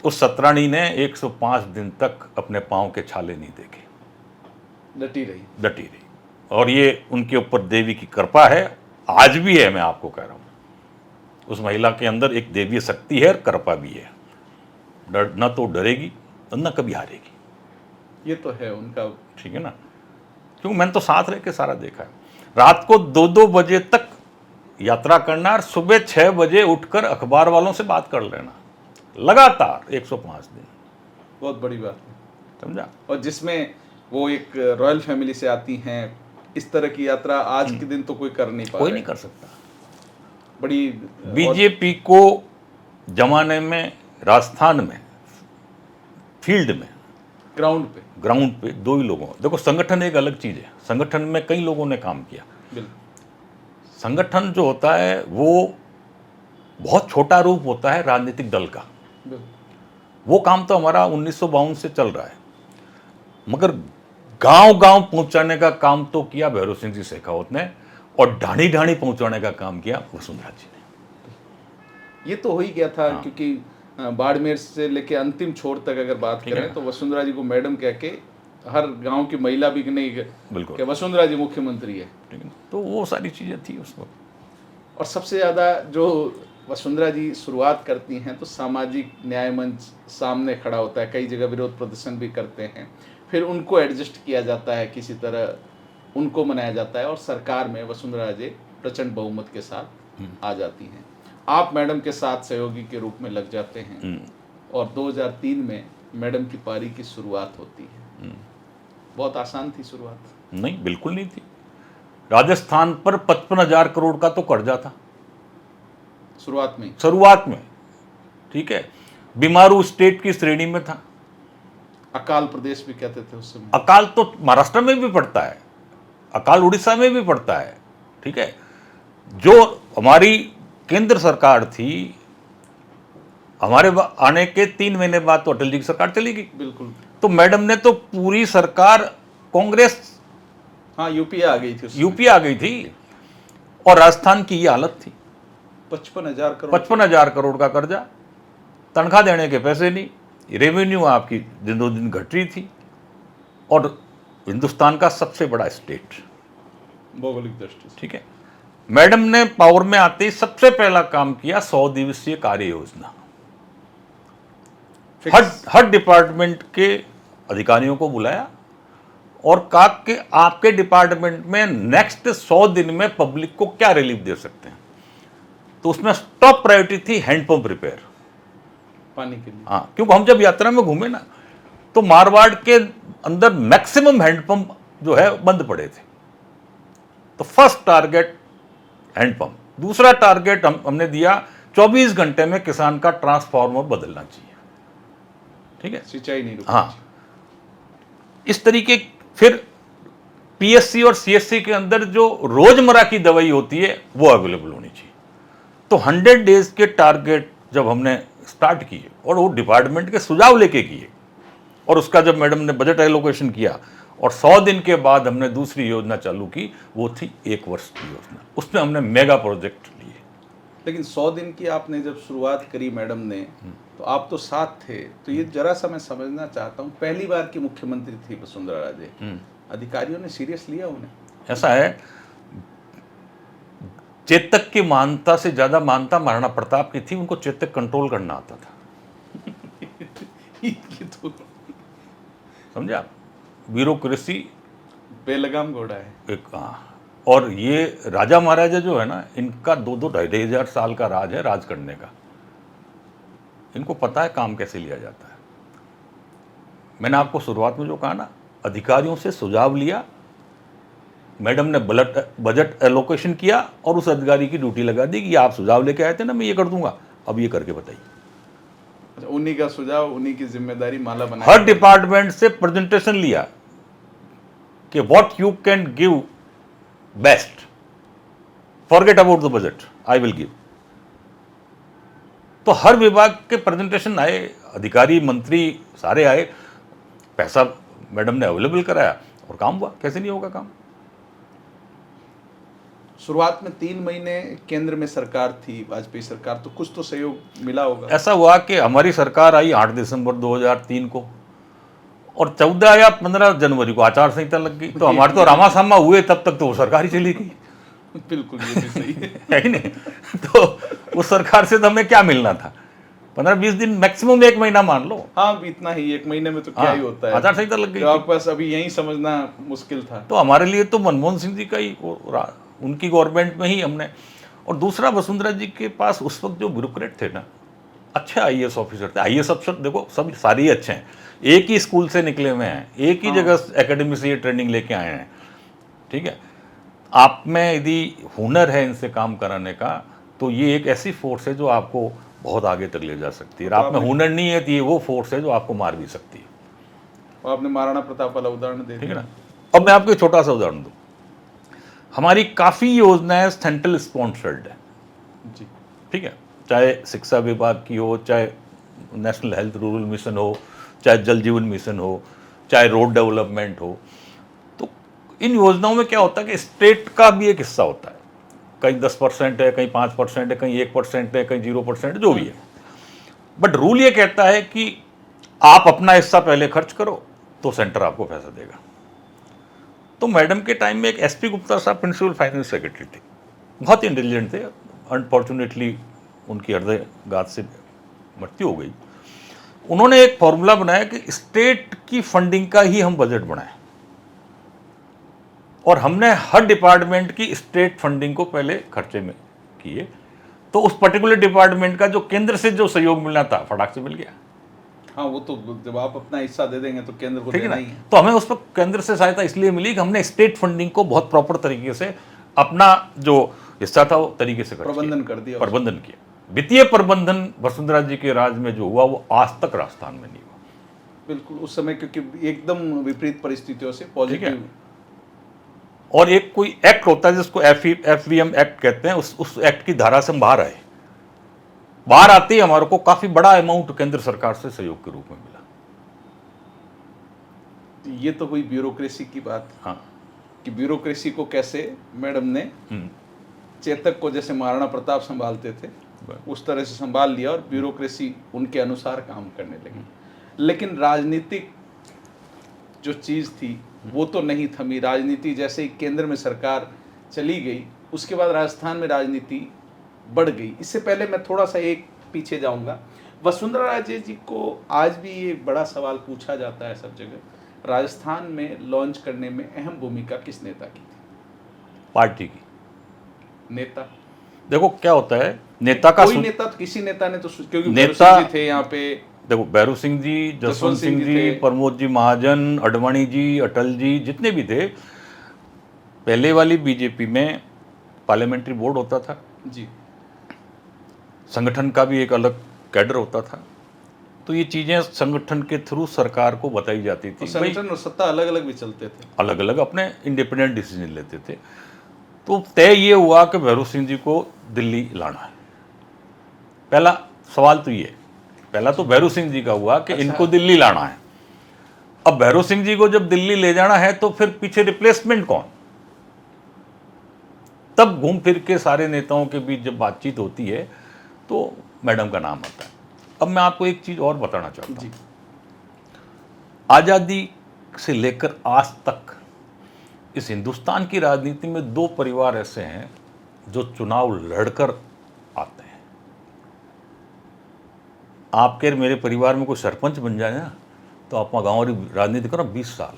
उस सतरानी ने 105 दिन तक अपने पांव के छाले नहीं देखे, डटी रही। और ये उनके ऊपर देवी की कृपा है, आज भी है। मैं आपको कह रहा हूं उस महिला के अंदर एक देवीय शक्ति है और कृपा भी है। न तो डरेगी न कभी हारेगी। ये तो है उनका, ठीक है ना। क्योंकि मैंने तो साथ रह के सारा देखा है। रात को 2-2 बजे तक यात्रा करना और सुबह 6 बजे उठकर अखबार वालों से बात कर लेना, लगातार 105 दिन। बहुत बड़ी बात है, समझा। और जिसमें वो एक रॉयल फैमिली से आती हैं, इस तरह की यात्रा आज के दिन तो कोई कर नहीं पा कोई नहीं कर सकता। बड़ी बीजेपी को जमाने में राजस्थान में फील्ड में ग्राउंड पे 2 ही लोगों, देखो संगठन एक अलग चीज है, संगठन में कई लोगों ने काम किया। संगठन जो होता है वो बहुत छोटा रूप होता है राजनीतिक दल का। वो काम तो हमारा 1952 से चल रहा है, मगर गांव गांव पहुंचाने का काम तो किया भैरव सिंह जी शेखावत ने, और ढाणी ढाणी पहुंचाने का काम किया वसुंधरा जी ने। ये तो हो ही गया था, क्योंकि बाड़मेर से लेके अंतिम छोर तक अगर बात करें तो वसुंधरा जी को मैडम कह के हर गांव की महिला भी नहीं बिल्कुल कि वसुंधरा जी मुख्यमंत्री है। ठीक है, तो वो सारी चीजें थी उस वक्त। और सबसे ज़्यादा जो वसुंधरा जी शुरुआत करती हैं तो सामाजिक न्याय मंच सामने खड़ा होता है, कई जगह विरोध प्रदर्शन भी करते हैं, फिर उनको एडजस्ट किया जाता है, किसी तरह उनको मनाया जाता है, और सरकार में वसुंधरा जी प्रचंड बहुमत के साथ आ जाती हैं। आप मैडम के साथ सहयोगी के रूप में लग जाते हैं, और 2003 में मैडम की पारी की शुरुआत होती है। बहुत आसान थी शुरुआत? नहीं, बिल्कुल नहीं थी। राजस्थान पर 55,000 करोड़ का तो कर्जा था शुरुआत में, ठीक है। बीमारू स्टेट की श्रेणी में था। अकाल प्रदेश भी कहते थे उस समय। अकाल तो महाराष्ट्र में भी पड़ता है, अकाल उड़ीसा में भी पड़ता है, ठीक है। जो हमारी केंद्र सरकार थी, हमारे आने के 3 महीने बाद तो अटल जी की सरकार चली गई। बिल्कुल। तो मैडम ने तो पूरी सरकार कांग्रेस, हाँ, यूपीए आ गई थी यूपीए आ गई थी, और राजस्थान की ये हालत थी। 55,000 करोड़ का कर्जा, तनख्वाह देने के पैसे नहीं, रेवेन्यू आपकी दिनों दिन घट रही थी, और हिंदुस्तान का सबसे बड़ा स्टेट भौगोलिक दृष्टि से, ठीक है। मैडम ने पावर में आते ही सबसे पहला काम किया 100 दिवसीय कार्य योजना। हर डिपार्टमेंट के अधिकारियों को बुलाया और कहा कि आपके डिपार्टमेंट में नेक्स्ट 100 दिन में पब्लिक को क्या रिलीफ दे सकते हैं। तो उसमें टॉप प्रायोरिटी थी हैंडपंप रिपेयर, पानी के लिए। हाँ, क्योंकि हम जब यात्रा में घूमे ना, तो मारवाड़ के अंदर मैक्सिमम हैंडपंप जो है बंद पड़े थे। तो फर्स्ट टारगेट हैंडपंप, दूसरा टारगेट हमने दिया 24 घंटे में किसान का ट्रांसफार्मर बदलना चाहिए, ठीक है, सिंचाई नहीं रुकनी। हाँ, इस तरीके। फिर पीएससी और सीएससी के अंदर जो रोजमर्रा की दवाई होती है वो अवेलेबल होनी चाहिए। तो 100 डेज के टारगेट जब हमने स्टार्ट किए, और वो डिपार्टमेंट के सुझाव लेके किए, और उसका जब मैडम ने बजट एलोकेशन किया, और 100 दिन के बाद हमने दूसरी योजना चालू की, वो थी 1 वर्ष की योजना। उसमें हमने मेगा प्रोजेक्ट लिए। लेकिन 100 दिन की आपने जब शुरुआत करी मैडम ने, तो आप तो साथ थे, तो ये जरा सा मैं समझना चाहता हूँ, पहली बार की मुख्यमंत्री थी वसुंधरा राजे, अधिकारियों ने सीरियस लिया उन्हें? ऐसा है, चेतक की मानता से ज्यादा मानता महाराणा प्रताप की थी, उनको चेतक कंट्रोल करना आता था। ये तो समझा, ब्यूरोक्रेसी बेलगाम घोड़ा है एक। हाँ, और ये राजा महाराजा जो है ना, इनका 2-2-2.5 साल का राज है राज करने का। इनको पता है काम कैसे लिया जाता है। मैंने आपको शुरुआत में जो कहा ना, अधिकारियों से सुझाव लिया, मैडम ने बजट एलोकेशन किया, और उस अधिकारी की ड्यूटी लगा दी कि आप सुझाव लेके आए थे ना, मैं ये कर दूंगा, अब ये करके बताइए। उन्हीं का सुझाव, उन्हीं की जिम्मेदारी, माला बना। हर डिपार्टमेंट से प्रेजेंटेशन लिया कि what you can give best, forget about the budget, I will give. तो हर विभाग के प्रेजेंटेशन आए, अधिकारी मंत्री सारे आए, पैसा मैडम ने अवेलेबल कराया, और काम हुआ। कैसे नहीं होगा काम। शुरुआत में 3 महीने केंद्र में सरकार थी, वाजपेयी सरकार, तो कुछ तो सहयोग मिला होगा। ऐसा हुआ कि हमारी सरकार आई 8 दिसंबर 2003 को, और 14 या 15 जनवरी को आचार संहिता लग गई। तो हमारे तो रामासामा हुए, तब तक तो वो सरकार ही चली गई। बिल्कुल, ये भी सही है। है कि नहीं। तो उस सरकार से तो हमें क्या मिलना था, 15-20 दिन, मैक्सिमम 1 महीना मान लो। हाँ, इतना ही, 1 महीने में तो क्या ही होता है। आचार संहिता लग गई। आपके पास अभी यही समझना मुश्किल था। तो हमारे लिए तो मनमोहन सिंह जी का ही, उनकी गवर्नमेंट में ही हमने। और दूसरा, वसुंधरा जी के पास उस वक्त जो ब्यूरोक्रेट थे ना, अच्छे आईएएस ऑफिसर थे। आईएएस अफसर देखो सब सारे ही अच्छे हैं, एक ही स्कूल से निकले हुए हैं, एक ही जगह एकेडमी से ये ट्रेनिंग लेके आए हैं, ठीक है। आप में यदि हुनर है इनसे काम कराने का, तो ये एक ऐसी फोर्स है जो आपको बहुत आगे तक ले जा सकती है। आप में हुनर नहीं है तो ये वो फोर्स है जो आपको मार भी सकती है। और आपने महाराणा प्रताप वाला उदाहरण दे, ठीक है ना। अब मैं आपको एक छोटा सा उदाहरण दूं। हमारी काफ़ी योजनाएं सेंट्रल स्पॉन्सर्ड है जी, ठीक है। चाहे शिक्षा विभाग की हो, चाहे नेशनल हेल्थ रूरल मिशन हो, चाहे जल जीवन मिशन हो, चाहे रोड डेवलपमेंट हो, तो इन योजनाओं में क्या होता है कि स्टेट का भी एक हिस्सा होता है। कहीं 10% है, कहीं 5% है, कहीं 1% है, कहीं 0%, जो भी है। बट रूल ये कहता है कि आप अपना हिस्सा पहले खर्च करो तो सेंटर आपको पैसा देगा। तो मैडम के टाइम में एक एसपी गुप्ता साहब प्रिंसिपल फाइनेंस सेक्रेटरी थे, बहुत इंटेलिजेंट थे। अनफॉर्चुनेटली उनकी हृदय घात से मृत्यु हो गई। उन्होंने एक फॉर्मूला बनाया कि स्टेट की फंडिंग का ही हम बजट बनाएं, और हमने हर डिपार्टमेंट की स्टेट फंडिंग को पहले खर्चे में किए, तो उस पर्टिकुलर डिपार्टमेंट का जो केंद्र से जो सहयोग मिलना था फटाक से मिल गया। हाँ, वो तो जब आप अपना हिस्सा दे देंगे तो केंद्र को ठीक है देना ना। ही है। तो हमें उस पर केंद्र से सहायता इसलिए मिली कि हमने स्टेट फंडिंग को बहुत प्रॉपर तरीके से अपना जो हिस्सा था वो तरीके से प्रबंधन कर दिया, प्रबंधन किया। वित्तीय प्रबंधन वसुंधरा जी के राज में जो हुआ वो आज तक राजस्थान में नहीं हुआ। बिल्कुल उस समय, क्योंकि एकदम विपरीत परिस्थितियों से ठीक है। पॉजिटिव। और एक कोई एक्ट होता है जिसको FVM एक्ट कहते हैं, उस एक्ट की धारा से हम बाहर आए। बाहर आते ही हमारे को काफी बड़ा अमाउंट केंद्र सरकार से सहयोग के रूप में मिला। ये तो हुई ब्यूरोक्रेसी की बात। हाँ, कि ब्यूरोक्रेसी को कैसे मैडम ने चेतक को जैसे महाराणा प्रताप संभालते थे उस तरह से संभाल लिया, और ब्यूरोक्रेसी उनके अनुसार काम करने लगी। लेकिन राजनीतिक जो चीज़ थी वो तो नहीं थमी। राजनीति जैसे ही केंद्र में सरकार चली गई, उसके बाद राजस्थान में राजनीति बढ़ गई। इससे पहले मैं थोड़ा सा एक पीछे जाऊंगा। वसुंधरा राजे जी को आज भी ये बड़ा सवाल पूछा जाता है सब जगह, राजस्थान में लॉन्च करने में अहम भूमिका किस नेता की थी? पार्टी की। नेता देखो क्या होता है, नेता का कोई नेता, किसी नेता ने तो, क्योंकि नेता- भैरू सिंह जी थे यहाँ पे, देखो भैरू सिंह जी, जसवंत सिंह जी, थे। प्रमोद जी महाजन, अडवाणी जी, अटल जी, जितने भी थे। पहले वाली बीजेपी में पार्लियामेंट्री बोर्ड होता था जी, संगठन का भी एक अलग कैडर होता था। तो ये चीज़ें संगठन के थ्रू सरकार को बताई जाती थी। तो संगठन और सत्ता अलग अलग भी चलते थे, अलग अलग अपने इंडिपेंडेंट डिसीजन लेते थे। तो तय ये हुआ कि भैरू सिंह जी को दिल्ली लाना है। पहला सवाल तो ये, पहला तो भैरू सिंह जी का हुआ कि अच्छा। इनको दिल्ली लाना है। अब भैरू सिंह जी को जब दिल्ली ले जाना है तो फिर पीछे रिप्लेसमेंट कौन? तब घूम फिर के सारे नेताओं के बीच जब बातचीत होती है तो मैडम का नाम आता है। अब मैं आपको एक चीज और बताना चाहता हूँ। जी। आज़ादी से लेकर आज तक इस हिंदुस्तान की राजनीति में दो परिवार ऐसे हैं जो चुनाव लड़कर आते हैं। आपके और मेरे परिवार में कोई सरपंच बन जाए ना तो आप गाँव की राजनीति करो 20 साल।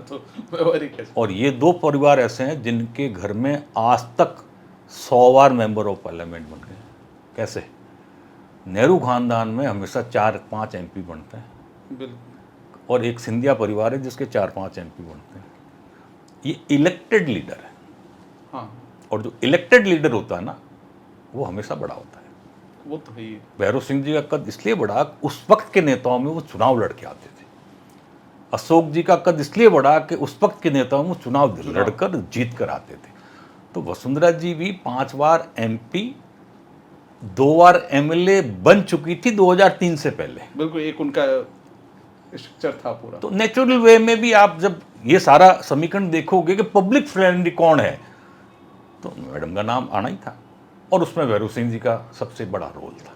तो व्यवहारिक है। और ये दो परिवार ऐसे हैं जिनके घर में आज तक 100 बार मेंबर ऑफ पार्लियामेंट बन गए। कैसे? नेहरू खानदान में हमेशा 4-5 MP बनते हैं, बिल्कुल। और एक सिंधिया परिवार है जिसके 4-5 MP बनते हैं। ये इलेक्टेड लीडर है, हाँ, और जो इलेक्टेड लीडर होता है ना वो हमेशा बड़ा होता है। वो तो है ही। भैरू सिंह जी का कद इसलिए बढ़ा, उस वक्त के नेताओं में वो चुनाव लड़के आते थे। अशोक जी का कद इसलिए बढ़ा कि उस वक्त के नेताओं में चुनाव लड़कर जीत कर आते थे। तो वसुंधरा जी भी 5 बार MP, 2 बार MLA बन चुकी थी 2003 से पहले। बिल्कुल, एक उनका स्ट्रक्चर था पूरा। तो नेचुरल वे में भी आप जब ये सारा समीकरण देखोगे कि पब्लिक फ्रेंडली कौन है, तो मैडम का नाम आना ही था, और उसमें भैरू सिंह जी का सबसे बड़ा रोल था।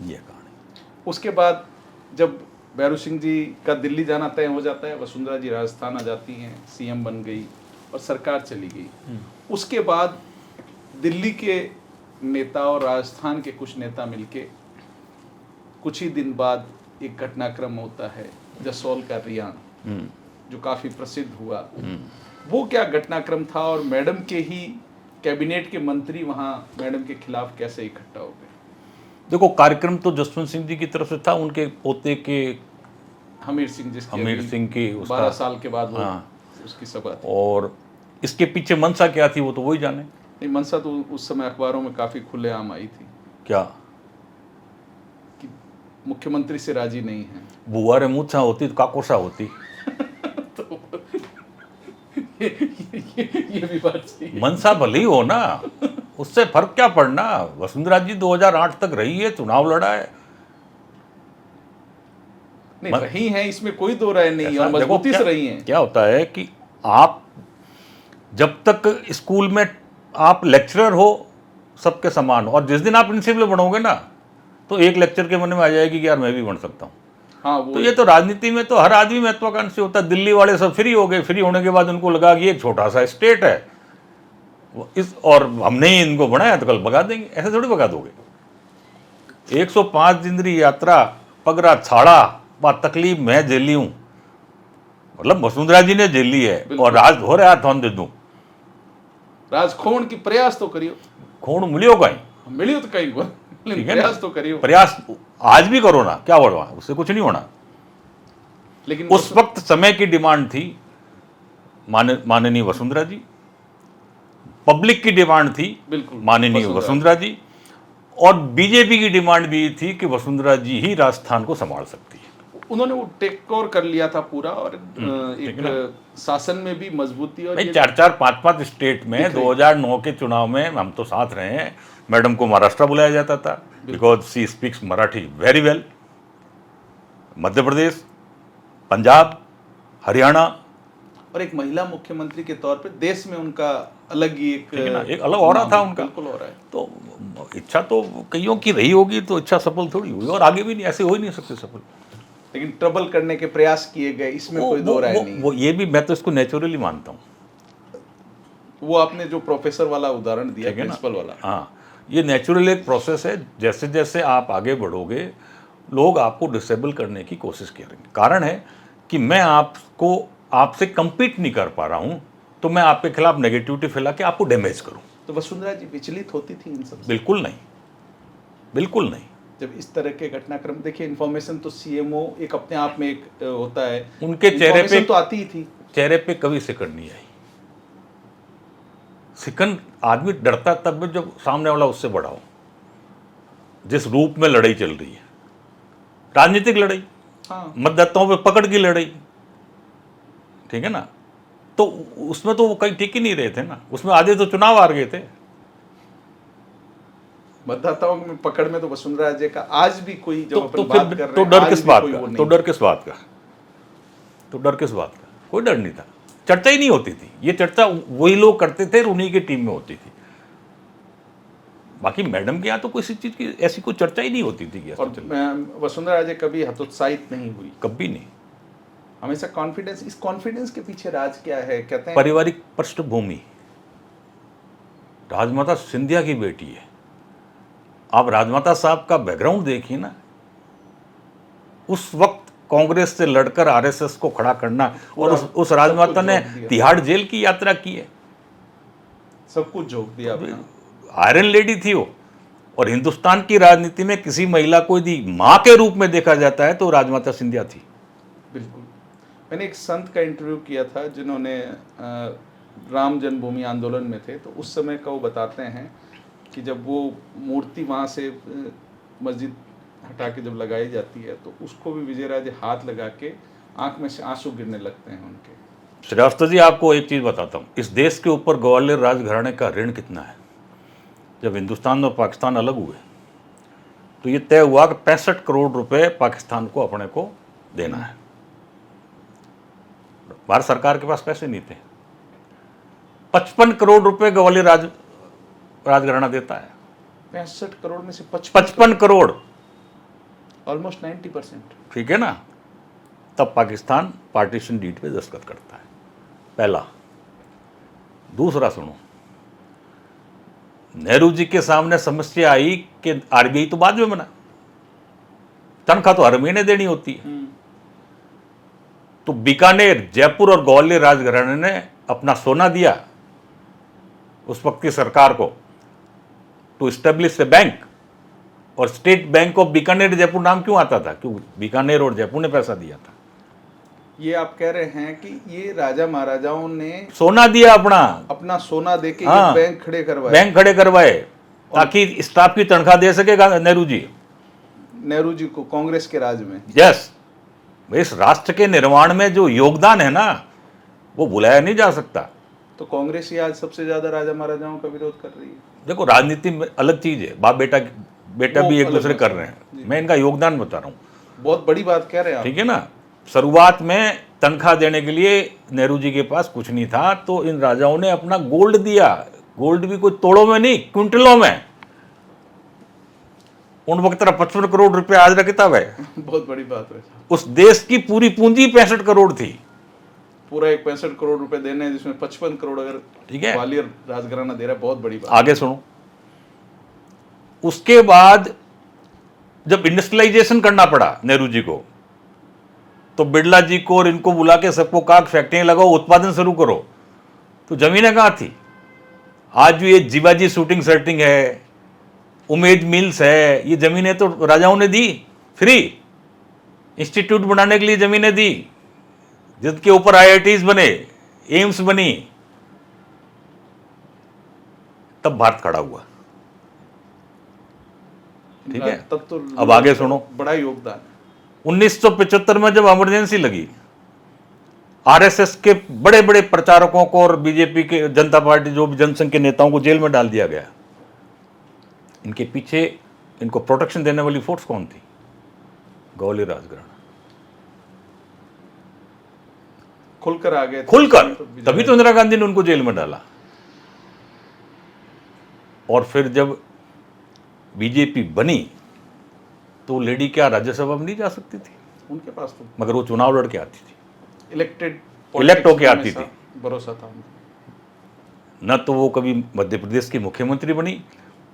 ये कहानी। उसके बाद जब भैरू सिंह जी का दिल्ली जाना तय हो जाता है, वसुंधरा जी राजस्थान आ जाती हैं, CM बन गई और सरकार चली गई। उसके बाद दिल्ली के नेता और राजस्थान के कुछ नेता मिलके कुछ ही दिन बाद एक घटनाक्रम होता है, जसोल का रियान, जो काफ़ी प्रसिद्ध हुआ। वो क्या घटनाक्रम था, और मैडम के ही कैबिनेट के मंत्री वहाँ मैडम के खिलाफ कैसे इकट्ठा हो गए? देखो, कार्यक्रम तो जसवंत सिंह जी की तरफ से था, उनके पोते के हमीर सिंह, जिसके हमीर अभी सिंह की 12 साल के बाद वो हाँ। उसकी सभा थी। और इसके पीछे मंशा क्या थी वो तो वही जाने। नहीं, मनसा तो उस समय अखबारों में काफ़ी खुलेआम आई थी क्या? कि मुख्यमंत्री से राजी नहीं है। बुआ मूछा होती तो काकोसा होती। तो ये भी बात सही है। मनसा भले ही हो ना, उससे फर्क क्या पड़ना। वसुंधरा जी 2008 तक रही है, चुनाव लड़ा है। नहीं रही हैं, इसमें कोई दो राय नहीं, ऐसा और देखो मजबूती से रही हैं। क्या होता है कि आप जब तक स्कूल में आप लेक्चरर हो सबके समान हो, और जिस दिन आप प्रिंसिपल बनोगे ना तो एक लेक्चर के मन में आ जाएगी कि यार मैं भी बन सकता हूँ। हाँ वो तो ये तो राजनीति में तो हर आदमी महत्वाकांक्षी होता है। दिल्ली वाले सब फ्री हो गए, फ्री होने के बाद उनको लगा कि एक छोटा सा स्टेट है इस, और हमने ही इनको बनाया तो कल भगा देंगे। ऐसे थोड़ी भगा दोगे। 105 दिन की यात्रा, पगरा छाड़ा, बा तकलीफ मैं झेली हूँ, मतलब वसुंधरा जी ने झेली है, और राज हो रहा था दे दूं राज खोण की प्रयास तो करियो, खून मिलियो कहीं, मिलियो तो कहीं को, लेकिन प्रयास तो करियो। प्रयास आज भी करो ना, क्या बढ़वा, उससे कुछ नहीं होना। लेकिन उस वक्त समय की डिमांड थी माननीय वसुंधरा जी, पब्लिक की डिमांड थी बिल्कुल माननीय वसुंधरा जी, और बीजेपी की डिमांड भी थी कि वसुंधरा जी ही राजस्थान को संभाल सकती है। उन्होंने वो टेक ओवर कर लिया था पूरा, और एक शासन में भी मजबूती, और नहीं, 4-4, 5-5 स्टेट में 2009 के चुनाव में हम तो साथ रहे हैं। मैडम को महाराष्ट्र बुलाया जाता था because she speaks Marathi very well. Madhya Pradesh, Punjab, Haryana, और एक महिला मुख्यमंत्री के तौर पे देश में उनका अलग ही एक अलग हो रहा था उनका। बिल्कुल हो रहा है। तो इच्छा तो कईयों की रही होगी, तो इच्छा सफल थोड़ी हुई, और आगे भी नहीं, ऐसे हो ही नहीं सकते सफल। लेकिन ट्रबल करने के प्रयास किए गए, इसमें कोई दो राय नहीं है। वो ये भी मैं तो इसको नेचुरली मानता हूँ। वो आपने जो प्रोफेसर वाला उदाहरण दिया, प्रिंसिपल वाला, हाँ, ये नेचुरल एक प्रोसेस है। जैसे जैसे आप आगे बढ़ोगे लोग आपको डिसेबल करने की कोशिश करेंगे। कारण है कि मैं आपसे compete नहीं कर पा रहा हूँ, तो मैं आपके खिलाफ नेगेटिविटी फैला के आपको डैमेज करूँ। तो वसुंधरा जी विचलित होती थी इन सब से? बिल्कुल नहीं, बिल्कुल नहीं। जब इस तरह के घटनाक्रम, देखिए इन्फॉर्मेशन तो सीएमओ एक अपने आप में एक होता है, उनके चेहरे पे तो आती ही थी, चेहरे पे कभी सिकन नहीं आई। सिकन आदमी डरता तब भी जब सामने वाला उससे बड़ा हो। जिस रूप में लड़ाई चल रही है, राजनीतिक लड़ाई, हाँ मतदाताओं पे पकड़ की लड़ाई, ठीक है ना, तो उसमें तो वो कहीं टिक ही नहीं रहे थे ना। उसमें आधे तो चुनाव हार गए थे। मतदाताओं में पकड़ में तो वसुंधरा राजे का आज भी कोई, जब अपन तो बात कर फिर रहे तो हैं, डर आज किस भी बात कोई का, वो नहीं तो डर किस बात का, तो डर किस बात का? कोई डर नहीं था। चर्चा ही नहीं होती थी। ये चर्चा वही लोग करते थे, उन्हीं की टीम में होती थी। बाकी मैडम के यहाँ तो किसी चीज की ऐसी कोई चर्चा ही नहीं होती थी। और वसुंधरा राजे कभी हतोत्साहित नहीं हुई, कभी नहीं। हमेशा कॉन्फिडेंस। इस कॉन्फिडेंस के पीछे राज क्या है? कहते हैं पारिवारिक पृष्ठभूमि, राजमाता सिंधिया की बेटी है। आप राजमाता साहब का बैकग्राउंड देखिए ना। उस वक्त कांग्रेस से लड़कर आरएसएस को खड़ा करना, और उस राजमाता ने तिहाड़ जेल की यात्रा की है। सब कुछ झोंक दिया आपने। आयरन लेडी थी वो। और हिंदुस्तान की राजनीति में किसी महिला को यदि मां के रूप में देखा जाता है तो राजमाता सिंधिया थी। बिल्कुल। मैंने एक संत का इंटरव्यू किया था जिन्होंने राम जन्मभूमि आंदोलन में थे, तो उस समय का वो बताते हैं कि जब वो मूर्ति वहाँ से मस्जिद हटा के जब लगाई जाती है, तो उसको भी विजयराजे हाथ लगा के आंख में से आंसू गिरने लगते हैं उनके। श्रीवास्तव जी, आपको एक चीज़ बताता हूँ, इस देश के ऊपर ग्वालियर राजघराने का ऋण कितना है। जब हिंदुस्तान और पाकिस्तान अलग हुए तो ये तय हुआ कि 65 करोड़ रुपए पाकिस्तान को अपने को देना है। भारत सरकार के पास पैसे नहीं थे। 55 करोड़ रुपए ग्वालियर राजघराना देता है। 65 करोड़ में से 55 करोड़, ऑलमोस्ट 90%। ठीक है ना। तब पाकिस्तान पार्टीशन डीड पे दस्तखत करता है, पहला। दूसरा सुनो, नेहरू जी के सामने समस्या आई कि आरबीआई तो बाद में बना, तनख्वाह तो हर महीने देनी होती है। तो बीकानेर, जयपुर और ग्वालियर राजघराने ने अपना सोना दिया उस वक्त की सरकार को टू एस्टेब्लिश ए बैंक। और state bank of Bikaner Jaipur नाम क्यों आता था? क्यों बीकानेर और जयपुर ने पैसा दिया था। ये आप कह रहे हैं कि ये राजा महाराजाओं ने सोना दिया, अपना सोना देके हाँ, ये बैंक खड़े करवाए, बैंक खड़े करवाए ताकि स्टाफ की तनख्वाह दे सकेगा नेहरू जी को कांग्रेस के राज में। यस, इस राष्ट्र के निर्माण में जो योगदान है ना, वो भुलाया नहीं जा सकता। तो कांग्रेस ही आज सबसे ज्यादा राजा महाराजाओं का विरोध कर रही है। देखो राजनीति में अलग चीज है, बाप बेटा बेटा वो भी एक अलग दूसरे बात कर है। रहे हैं, जी। मैं इनका योगदान बता रहा हूँ। बहुत बड़ी बात कह रहे हैं आप। ठीक है ना, शुरुआत में तनख्वाह देने के लिए नेहरू जी के पास कुछ नहीं था, तो इन राजाओं ने अपना गोल्ड दिया। गोल्ड भी कोई तोड़ों में नहीं, क्विंटलों में। उन वक्त 55 करोड़ रुपए आज का किताब है। बहुत बड़ी बात है। उस देश की पूरी पूंजी 65 करोड़ थी। पूरा एक 65 करोड़ रुपए देने हैं, जिसमें 55 करोड़ अगर ठीक है, ग्वालियर राजघराना दे रहा है, बहुत बड़ी बात। आगे सुनो। उसके बाद जब इंडस्ट्रियलाइजेशन करना पड़ा नेहरू जी को, तो बिरला जी को और इनको बुला के सबको कहा फैक्ट्रियां लगाओ, उत्पादन शुरू करो। तो जमीनें कहाँ थी? आज जो ये जीवाजी शूटिंग सर्टिंग है, उमेद मिल्स है, ये जमीनें तो राजाओं ने दी फ्री। इंस्टीट्यूट बनाने के लिए जमीनें दी, जिसके ऊपर आईआईटीज बने, एम्स बनी। तब भारत खड़ा हुआ। ठीक है, तब तो अब आगे सुनो। बड़ा योगदान है। 1975 में जब इमरजेंसी लगी, आरएसएस के बड़े बड़े प्रचारकों को और बीजेपी के, जनता पार्टी जो भी जनसंघ के नेताओं को जेल में डाल दिया गया। इनके पीछे इनको प्रोटेक्शन देने वाली फोर्स कौन थी? ग्वालियर राजघराना। खुलकर आ गए, खुलकर, तभी तो इंदिरा गांधी ने उनको जेल में डाला। और फिर जब बीजेपी बनी तो लेडी क्या राज्यसभा में नहीं जा सकती थी? उनके पास तो मगर वो चुनाव लड़ के आती थी, इलेक्ट होके आती थी। भरोसा था उनको। न तो वो कभी मध्य प्रदेश की मुख्यमंत्री बनी,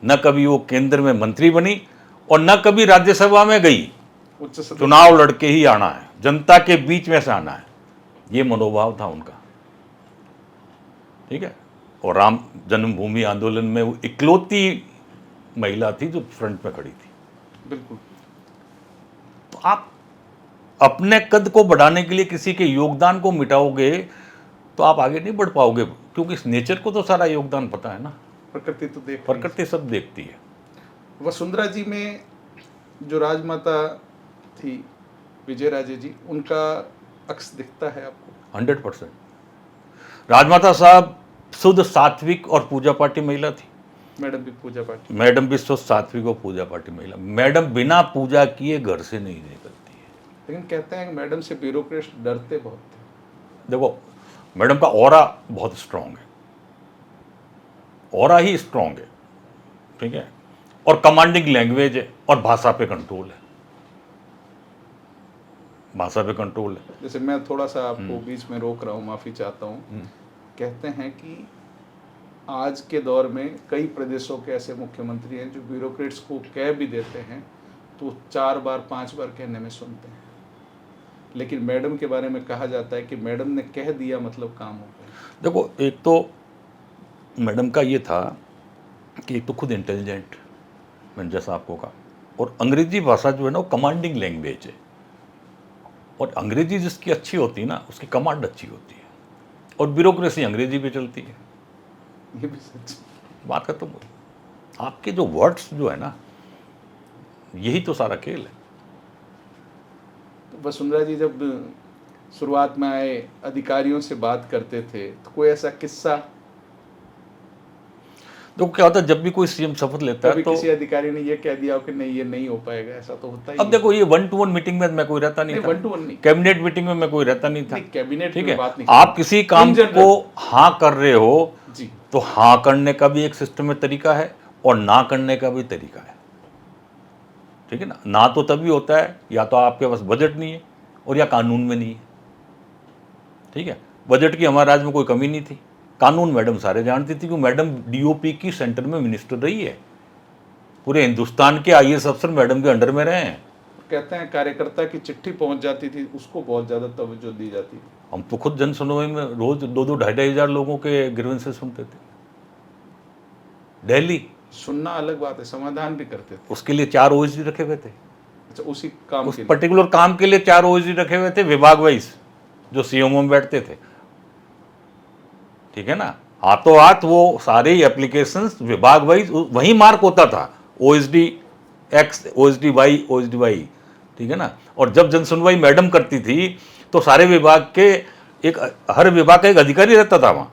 न कभी वो केंद्र में मंत्री बनी, और न कभी राज्यसभा में गई। उच्च सदन चुनाव लड़के ही आना है, जनता के बीच में से आना है, ये मनोभाव था उनका। ठीक है, और राम जन्मभूमि आंदोलन में वो इकलौती महिला थी जो फ्रंट में खड़ी थी। बिल्कुल। तो आप अपने कद को बढ़ाने के लिए किसी के योगदान को मिटाओगे तो आप आगे नहीं बढ़ पाओगे, क्योंकि इस नेचर को तो सारा योगदान पता है ना। प्रकृति तो देख, प्रकृति सब देखती है। वसुंधरा जी में जो राजमाता थी विजय राजे जी, उनका अक्स दिखता है आपको? 100%। राजमाता साहब शुद्ध सात्विक और पूजा पाठी महिला थी। मैडम भी पूजा पाठी। मैडम भी शुद्ध सात्विक और पूजा पाठी महिला। मैडम बिना पूजा किए घर से नहीं निकलती है। लेकिन कहते हैं कि मैडम से ब्यूरोक्रेट्स डरते बहुत थे। देखो, मैडम का ऑरा बहुत स्ट्रांग है, ऑरा ही स्ट्रांग है। ठीक है, और कमांडिंग लैंग्वेज है, और भाषा पे कंट्रोल है। भाषा पे कंट्रोल है। जैसे मैं थोड़ा सा आपको बीच में रोक रहा हूँ, माफी चाहता हूँ। कहते हैं कि आज के दौर में कई प्रदेशों के ऐसे मुख्यमंत्री हैं जो ब्यूरोक्रेट्स को कह भी देते हैं तो 4 बार 5 बार कहने में सुनते हैं, लेकिन मैडम के बारे में कहा जाता है कि मैडम ने कह दिया मतलब काम हो गया। देखो, एक तो मैडम का ये था कि एक तो खुद इंटेलिजेंट, मैंने जैसा आपको कहा, और अंग्रेजी भाषा जो है ना वो कमांडिंग लैंग्वेज है, और अंग्रेजी जिसकी अच्छी होती है ना उसकी कमांड अच्छी होती है, और ब्यूरोक्रेसी अंग्रेजी पे चलती है। ये भी सच। बात खत्म हो। आपके जो वर्ड्स जो है ना, यही तो सारा खेल है। तो वसुंधरा जी जब शुरुआत में आए, अधिकारियों से बात करते थे, तो कोई ऐसा किस्सा? तो क्या होता है, जब भी कोई सीएम शपथ लेता है कभी तो किसी अधिकारी ने ये कह दिया हो कि नहीं ये नहीं हो पाएगा, ऐसा तो होता ही अब देखो, ये 1-to-1 मीटिंग में मैं कोई रहता नहीं था, 1-to-1 नहीं, कैबिनेट मीटिंग में मैं कोई रहता नहीं था। नहीं, कैबिनेट ठीक में है, बात नहीं आप किसी काम In general। को हाँ कर रहे हो जी। तो हाँ करने का भी एक सिस्टम में तरीका है, और ना करने का भी तरीका है। ठीक है ना, ना तो तभी होता है या तो आपके पास बजट नहीं है, और या कानून में नहीं है। ठीक है, बजट की हमारे राज्य में कोई कमी नहीं थी, कानून मैडम सारे जानती थी, क्योंकि मैडम डीओपी की सेंटर में मिनिस्टर रही है। पूरे हिंदुस्तान के आईएएस अफसर मैडम के अंडर में रहे हैं। कहते हैं कार्यकर्ता की चिट्ठी पहुंच जाती थी, उसको बहुत ज्यादा तवज्जो दी जाती थी। हम तो खुद जन सुनवाई में रोज 2-2, 2,500 हजार लोगों के ग्रीवेंसेस सुनते थे। दिल्ली सुनना अलग बात है, समाधान भी करते थे। उसके लिए 4 ओएसडी रखे हुए थे। अच्छा, उसी काम उस के लिए। पर्टिकुलर काम के लिए 4 ओएसडी रखे हुए थे, विभाग वाइज, जो सीएमओ में बैठते थे। ठीक है ना, हाथों हाथ वो सारे एप्लीकेशंस विभाग वाइज वही मार्क होता था, OSD X, OSD Y, OSD Y. ठीक है ना, और जब जनसुनवाई मैडम करती थी तो सारे विभाग के हर विभाग का एक अधिकारी रहता था वहाँ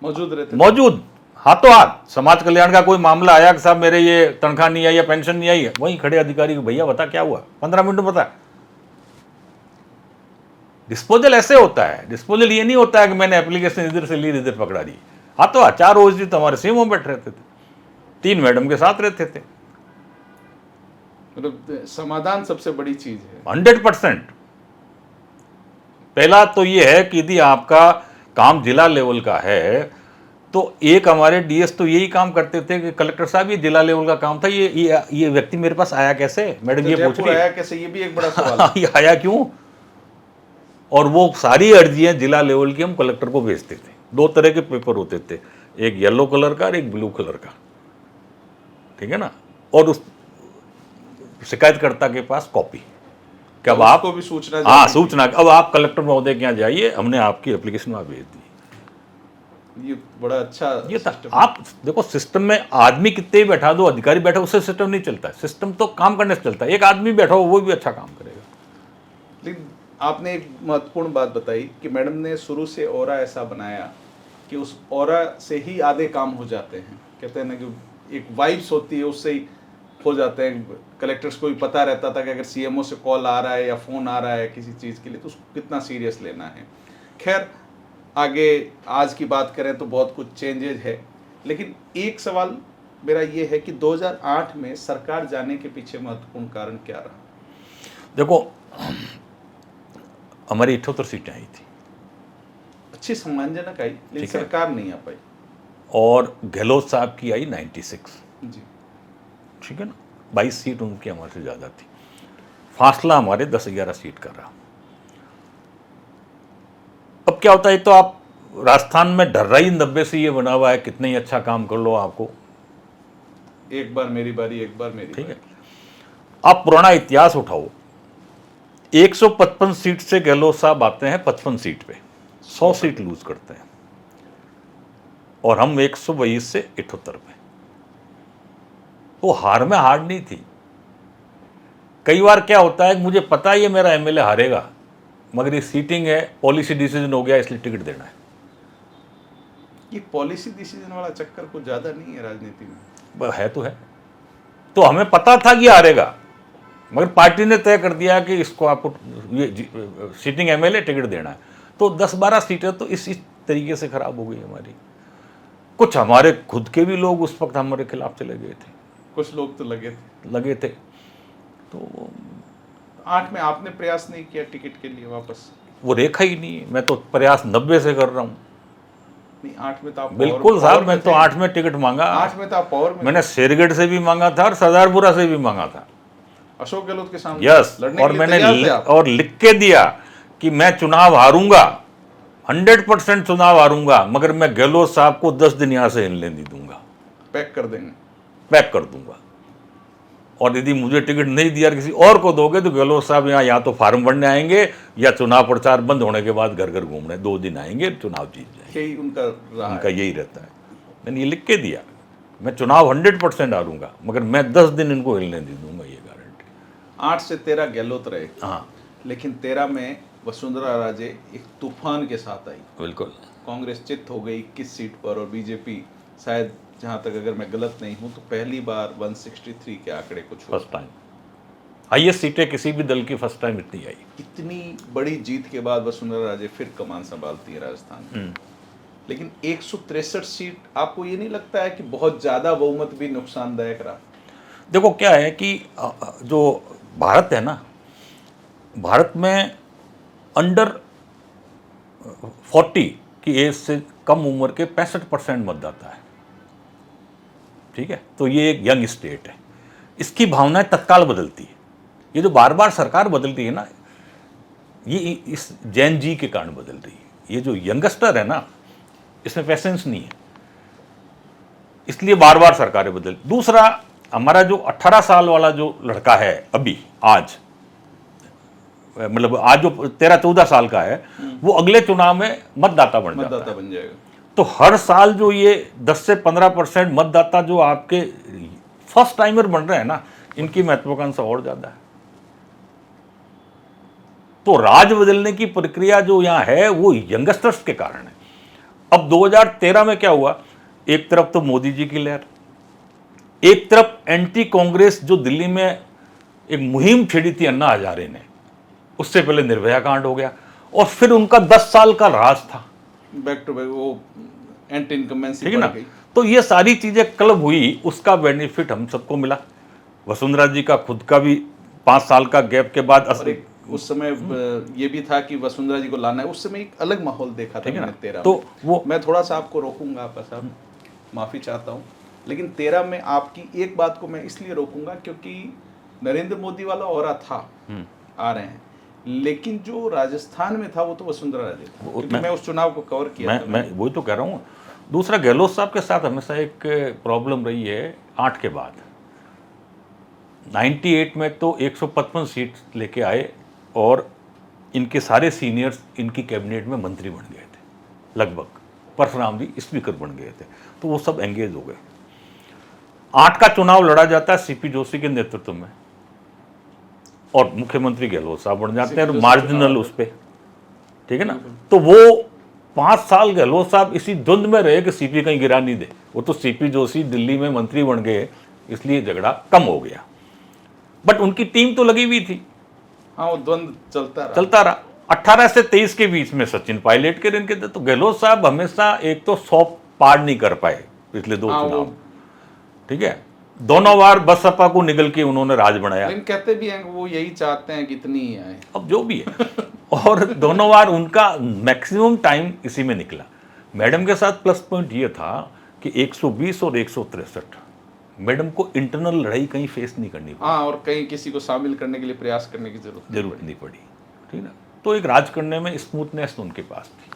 मौजूद रहते थे। मौजूद। हाथों हाथ समाज कल्याण का कोई मामला आया कि साहब मेरे ये तनख्वाह नहीं आई या पेंशन नहीं आई है, वहीं खड़े अधिकारी को भैया बता क्या हुआ, 15 मिनट में बता। डिस्पोजल ऐसे होता है, डिस्पोजल ये नहीं होता है कि मैंने एप्लीकेशन इधर से ली इधर पकड़ा दी। हाथों हाथ 4 ओएसडी तो हमारे सीएमओ बैठ रहते थे, 3 मैडम के साथ रहते थे। मतलब समाधान सबसे बड़ी चीज है। 100%। पहला तो ये है कि यदि आपका काम जिला लेवल का है तो एक हमारे डीएस तो यही काम करते थे कि कलेक्टर साहब ये जिला लेवल का काम था, ये व्यक्ति मेरे पास आया कैसे, मैडम ये पूछ रही आया कैसे, ये भी एक बड़ा सवाल है। ये आया क्यों। और वो सारी अर्जियां जिला लेवल की हम कलेक्टर को भेजते थे। 2 तरह के पेपर होते थे, एक येलो कलर का और एक ब्लू कलर का, ठीक है ना। और उस शिकायतकर्ता के पास कॉपी कि अब आप को भी सूचना, हाँ सूचना, अब आप कलेक्टर महोदय के यहाँ जाइए, हमने आपकी एप्लीकेशन वहाँ भेज दी। ये बड़ा अच्छा ये था। आप देखो सिस्टम में आदमी कितने ही बैठा दो, अधिकारी बैठा, उससे सिस्टम नहीं चलता है। सिस्टम तो काम करने से चलता है। एक आदमी बैठा हो वो भी अच्छा काम करेगा। लेकिन आपने एक महत्वपूर्ण बात बताई कि मैडम ने शुरू से ऑरा ऐसा बनाया कि उस ऑरा से ही आधे काम हो जाते हैं। कहते हैं ना कि एक वाइब्स होती है, उससे ही हो जाते हैं। कलेक्टर्स को भी पता रहता था कि अगर सीएमओ से कॉल आ रहा है या फ़ोन आ रहा है किसी चीज़ के लिए तो उसको कितना सीरियस लेना है। खैर आगे आज की बात करें तो बहुत कुछ चेंजेज है, लेकिन एक सवाल मेरा ये है कि 2008 में सरकार जाने के पीछे महत्वपूर्ण कारण क्या रहा? देखो हमारी 78 सीटें आई थी, अच्छी सम्मानजनक आई, लेकिन ठीक है। सरकार नहीं आ पाई। और गहलोत साहब की आई 96, जी, ठीक है ना। 22 सीट उनकी हमारे से ज़्यादा थी। फासला हमारे 10-11 सीट का रहा। अब क्या होता है, तो आप राजस्थान में ढर्रा ही 90 से ये बना हुआ है, कितना ही अच्छा काम कर लो आपको, एक बार मेरी बारी, एक बार मेरी ठीक है। बारी। आप पुराना इतिहास उठाओ, 155 सीट से गहलोत साहब आते हैं 55 सीट पे, 100 सीट लूज करते हैं, और हम 122 से 78 पे। वो हार में हार नहीं थी। कई बार क्या होता है, मुझे पता है ये मेरा एमएलए हारेगा, मगर ये सीटिंग है, पॉलिसी डिसीजन हो गया इसलिए टिकट देना है। ये पॉलिसी डिसीजन वाला चक्कर कुछ ज्यादा नहीं है राजनीति में? है तो है। तो हमें पता था कि हारेगा, मगर पार्टी ने तय कर दिया कि इसको आपको ये सीटिंग एमएलए टिकट देना है। तो 10-12 सीटें तो इस तरीके से खराब हो गई हमारी। कुछ हमारे खुद के भी लोग उस वक्त हमारे खिलाफ चले गए थे, कुछ लोग तो लगे थे। तो 8 में आपने प्रयास नहीं किया टिकट के लिए वापस? वो रेखा ही नहीं है। मैं तो प्रयास 90 से कर रहा हूँ। नहीं, 8 में तो आप बिल्कुल साहब, मैं तो 8 में टिकट मांगा। 8 में तो आप पावर में मैंने शेरगढ़ से भी मांगा था और सरदारपुरा से भी मांगा था। अशोक गहलोत के सामने यस, लड़ने और के लिए मैंने तैयार थे आप? और लिख के दिया कि मैं चुनाव हारूंगा, 100% चुनाव हारूंगा, मगर मैं गहलोत साहब को 10 दिन यहां से हिलने नहीं दूंगा, पैक कर देंगे। पैक कर दूंगा। और यदि मुझे टिकट नहीं दिया किसी और को दोगे तो गहलोत साहब यहाँ या तो फार्म भरने आएंगे या चुनाव प्रचार बंद होने के बाद घर घर घूमने 2 दिन आएंगे, चुनाव जीत जाएंगे। यही उनका रहा उनका है। यही रहता है। मैंने ये लिख के दिया, मैं चुनाव 100% हारूंगा, मगर मैं 10 दिन इनको हिलने नहीं दूंगा, ये गारंटी। 8 से 13 गहलोत रहे, हाँ लेकिन 13 में वसुंधरा राजे एक तूफान के साथ आई। बिल्कुल। कांग्रेस चित हो गई 21 सीट पर, और बीजेपी शायद, जहां तक अगर मैं गलत नहीं हूं तो पहली बार 163 के आंकड़े को छुआ। फर्स्ट टाइम हाईएस्ट सीटें किसी भी दल की फर्स्ट टाइम इतनी आई। इतनी बड़ी जीत के बाद वसुंधरा राजे फिर कमान संभालती है राजस्थान में। लेकिन 163 सीट, आपको ये नहीं लगता है कि बहुत ज्यादा बहुमत भी नुकसानदायक रहा? देखो क्या है कि जो भारत है ना, भारत में अंडर 40 की एज से कम उम्र के 65% मतदाता है, ठीक है। तो ये एक यंग स्टेट है, इसकी भावनाएं तत्काल बदलती है। ये जो बार बार सरकार बदलती है ना, ये इस जैन जी के कारण बदल रही है। ये जो यंगस्टर है ना, इसमें पेशेंस नहीं है, इसलिए बार बार सरकारें बदल। दूसरा, हमारा जो 18 साल वाला जो लड़का है अभी, आज मतलब आज जो 13-14 साल का है, वो अगले चुनाव में मतदाता बन जाएगा। तो हर साल जो ये 10 से 15% मतदाता जो आपके फर्स्ट टाइमर बन रहे हैं ना, इनकी महत्वाकांक्षा और ज्यादा है। तो राज बदलने की प्रक्रिया जो यहां है वो यंगस्टर्स के कारण है। अब 2013 में क्या हुआ, एक तरफ तो मोदी जी की लहर, एक तरफ एंटी कांग्रेस जो दिल्ली में एक मुहिम छेड़ी थी अन्ना हजारे ने, उससे पहले निर्भया कांड हो गया, और फिर उनका 10 साल का राज था, बैक टू बैक वो एंटी इनकम्बेंसी ठीक है बढ़ ना। गई। तो ये सारी चीजें क्लब हुई, उसका बेनिफिट हम सबको मिला। वसुंधरा जी का खुद का भी 5 साल का गैप के बाद और एक उस समय ये भी था कि वसुंधरा जी को लाना है, उस समय एक अलग माहौल देखा था ठीक है मैंने ना। 13 तो में। वो मैं थोड़ा सा आपको रोकूंगा आपा साहब, माफ़ी चाहता हूँ, लेकिन 13 में आपकी एक बात को मैं इसलिए रोकूंगा क्योंकि नरेंद्र मोदी वाला ऑरा था, आ रहे हैं, लेकिन जो राजस्थान में था वो तो वसुंधरा राजे था, क्योंकि मैं उस चुनाव को कवर किया था। मैं वही तो कह रहा हूँ। दूसरा, गहलोत साहब के साथ हमेशा एक प्रॉब्लम रही है 8 के बाद। 98 में तो 155 सीट लेके आए और इनके सारे सीनियर्स इनकी कैबिनेट में मंत्री बन गए थे लगभग, परशुराम जी स्पीकर बन गए थे, तो वो सब एंगेज हो गए। 8 का चुनाव लड़ा जाता है सीपी जोशी के नेतृत्व में, और मुख्यमंत्री गहलोत साहब बन जाते हैं मार्जिनल उस पर, ठीक है ना। तो वो 5 साल गहलोत साहब इसी धुंध में रहे कि सीपी कहीं गिरा नहीं दे, वो तो सीपी जोशी दिल्ली में मंत्री बन गए, इसलिए झगड़ा कम हो गया, बट उनकी टीम तो लगी हुई थी। हाँ, वो द्वंद चलता रहा। 18 से 23 के बीच में सचिन पायलट के इनके थे, तो गहलोत साहब हमेशा एक तो 100 पार नहीं कर पाए पिछले 2 चुनाव, ठीक है। दोनों बार बसपा को निगल के उन्होंने राज बनाया, लेकिन कहते भी हैं कि वो यही चाहते हैं कि इतनी ही आए, अब जो भी है। और दोनों बार उनका मैक्सिमम टाइम इसी में निकला। मैडम के साथ प्लस पॉइंट ये था कि 120 और 163 मैडम को इंटरनल लड़ाई कहीं फेस नहीं करनी पड़ी। हाँ, और कहीं किसी को शामिल करने के लिए प्रयास करने की जरूरत नहीं पड़ी, ठीक है। तो एक राज करने में स्मूथनेस तो उनके पास थी।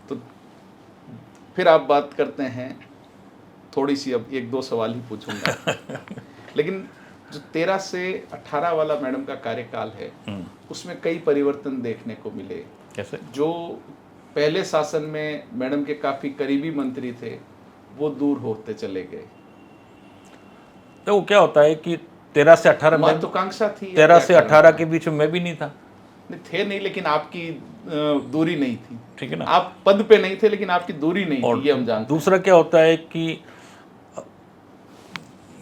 तो फिर आप बात करते हैं थोड़ी सी, अब 1-2 सवाल ही पूछूंगा लेकिन जो 13 से 18 वाला मैडम का कार्यकाल है, उसमें कई परिवर्तन देखने को मिले। कैसे? जो पहले शासन में मैडम के काफी करीबी मंत्री थे वो दूर होते चले गए। तो वो क्या होता है कि 13 से 18 में महत्वाकांक्षा थी, 13 से 18 के बीच में मैं भी नहीं था। नहीं थे, नहीं, लेकिन आपकी दूरी नहीं थी, ठीक है ना। आप पद पे नहीं थे लेकिन आपकी दूरी नहीं थी, ये हम जानते हैं। दूसरा क्या होता है कि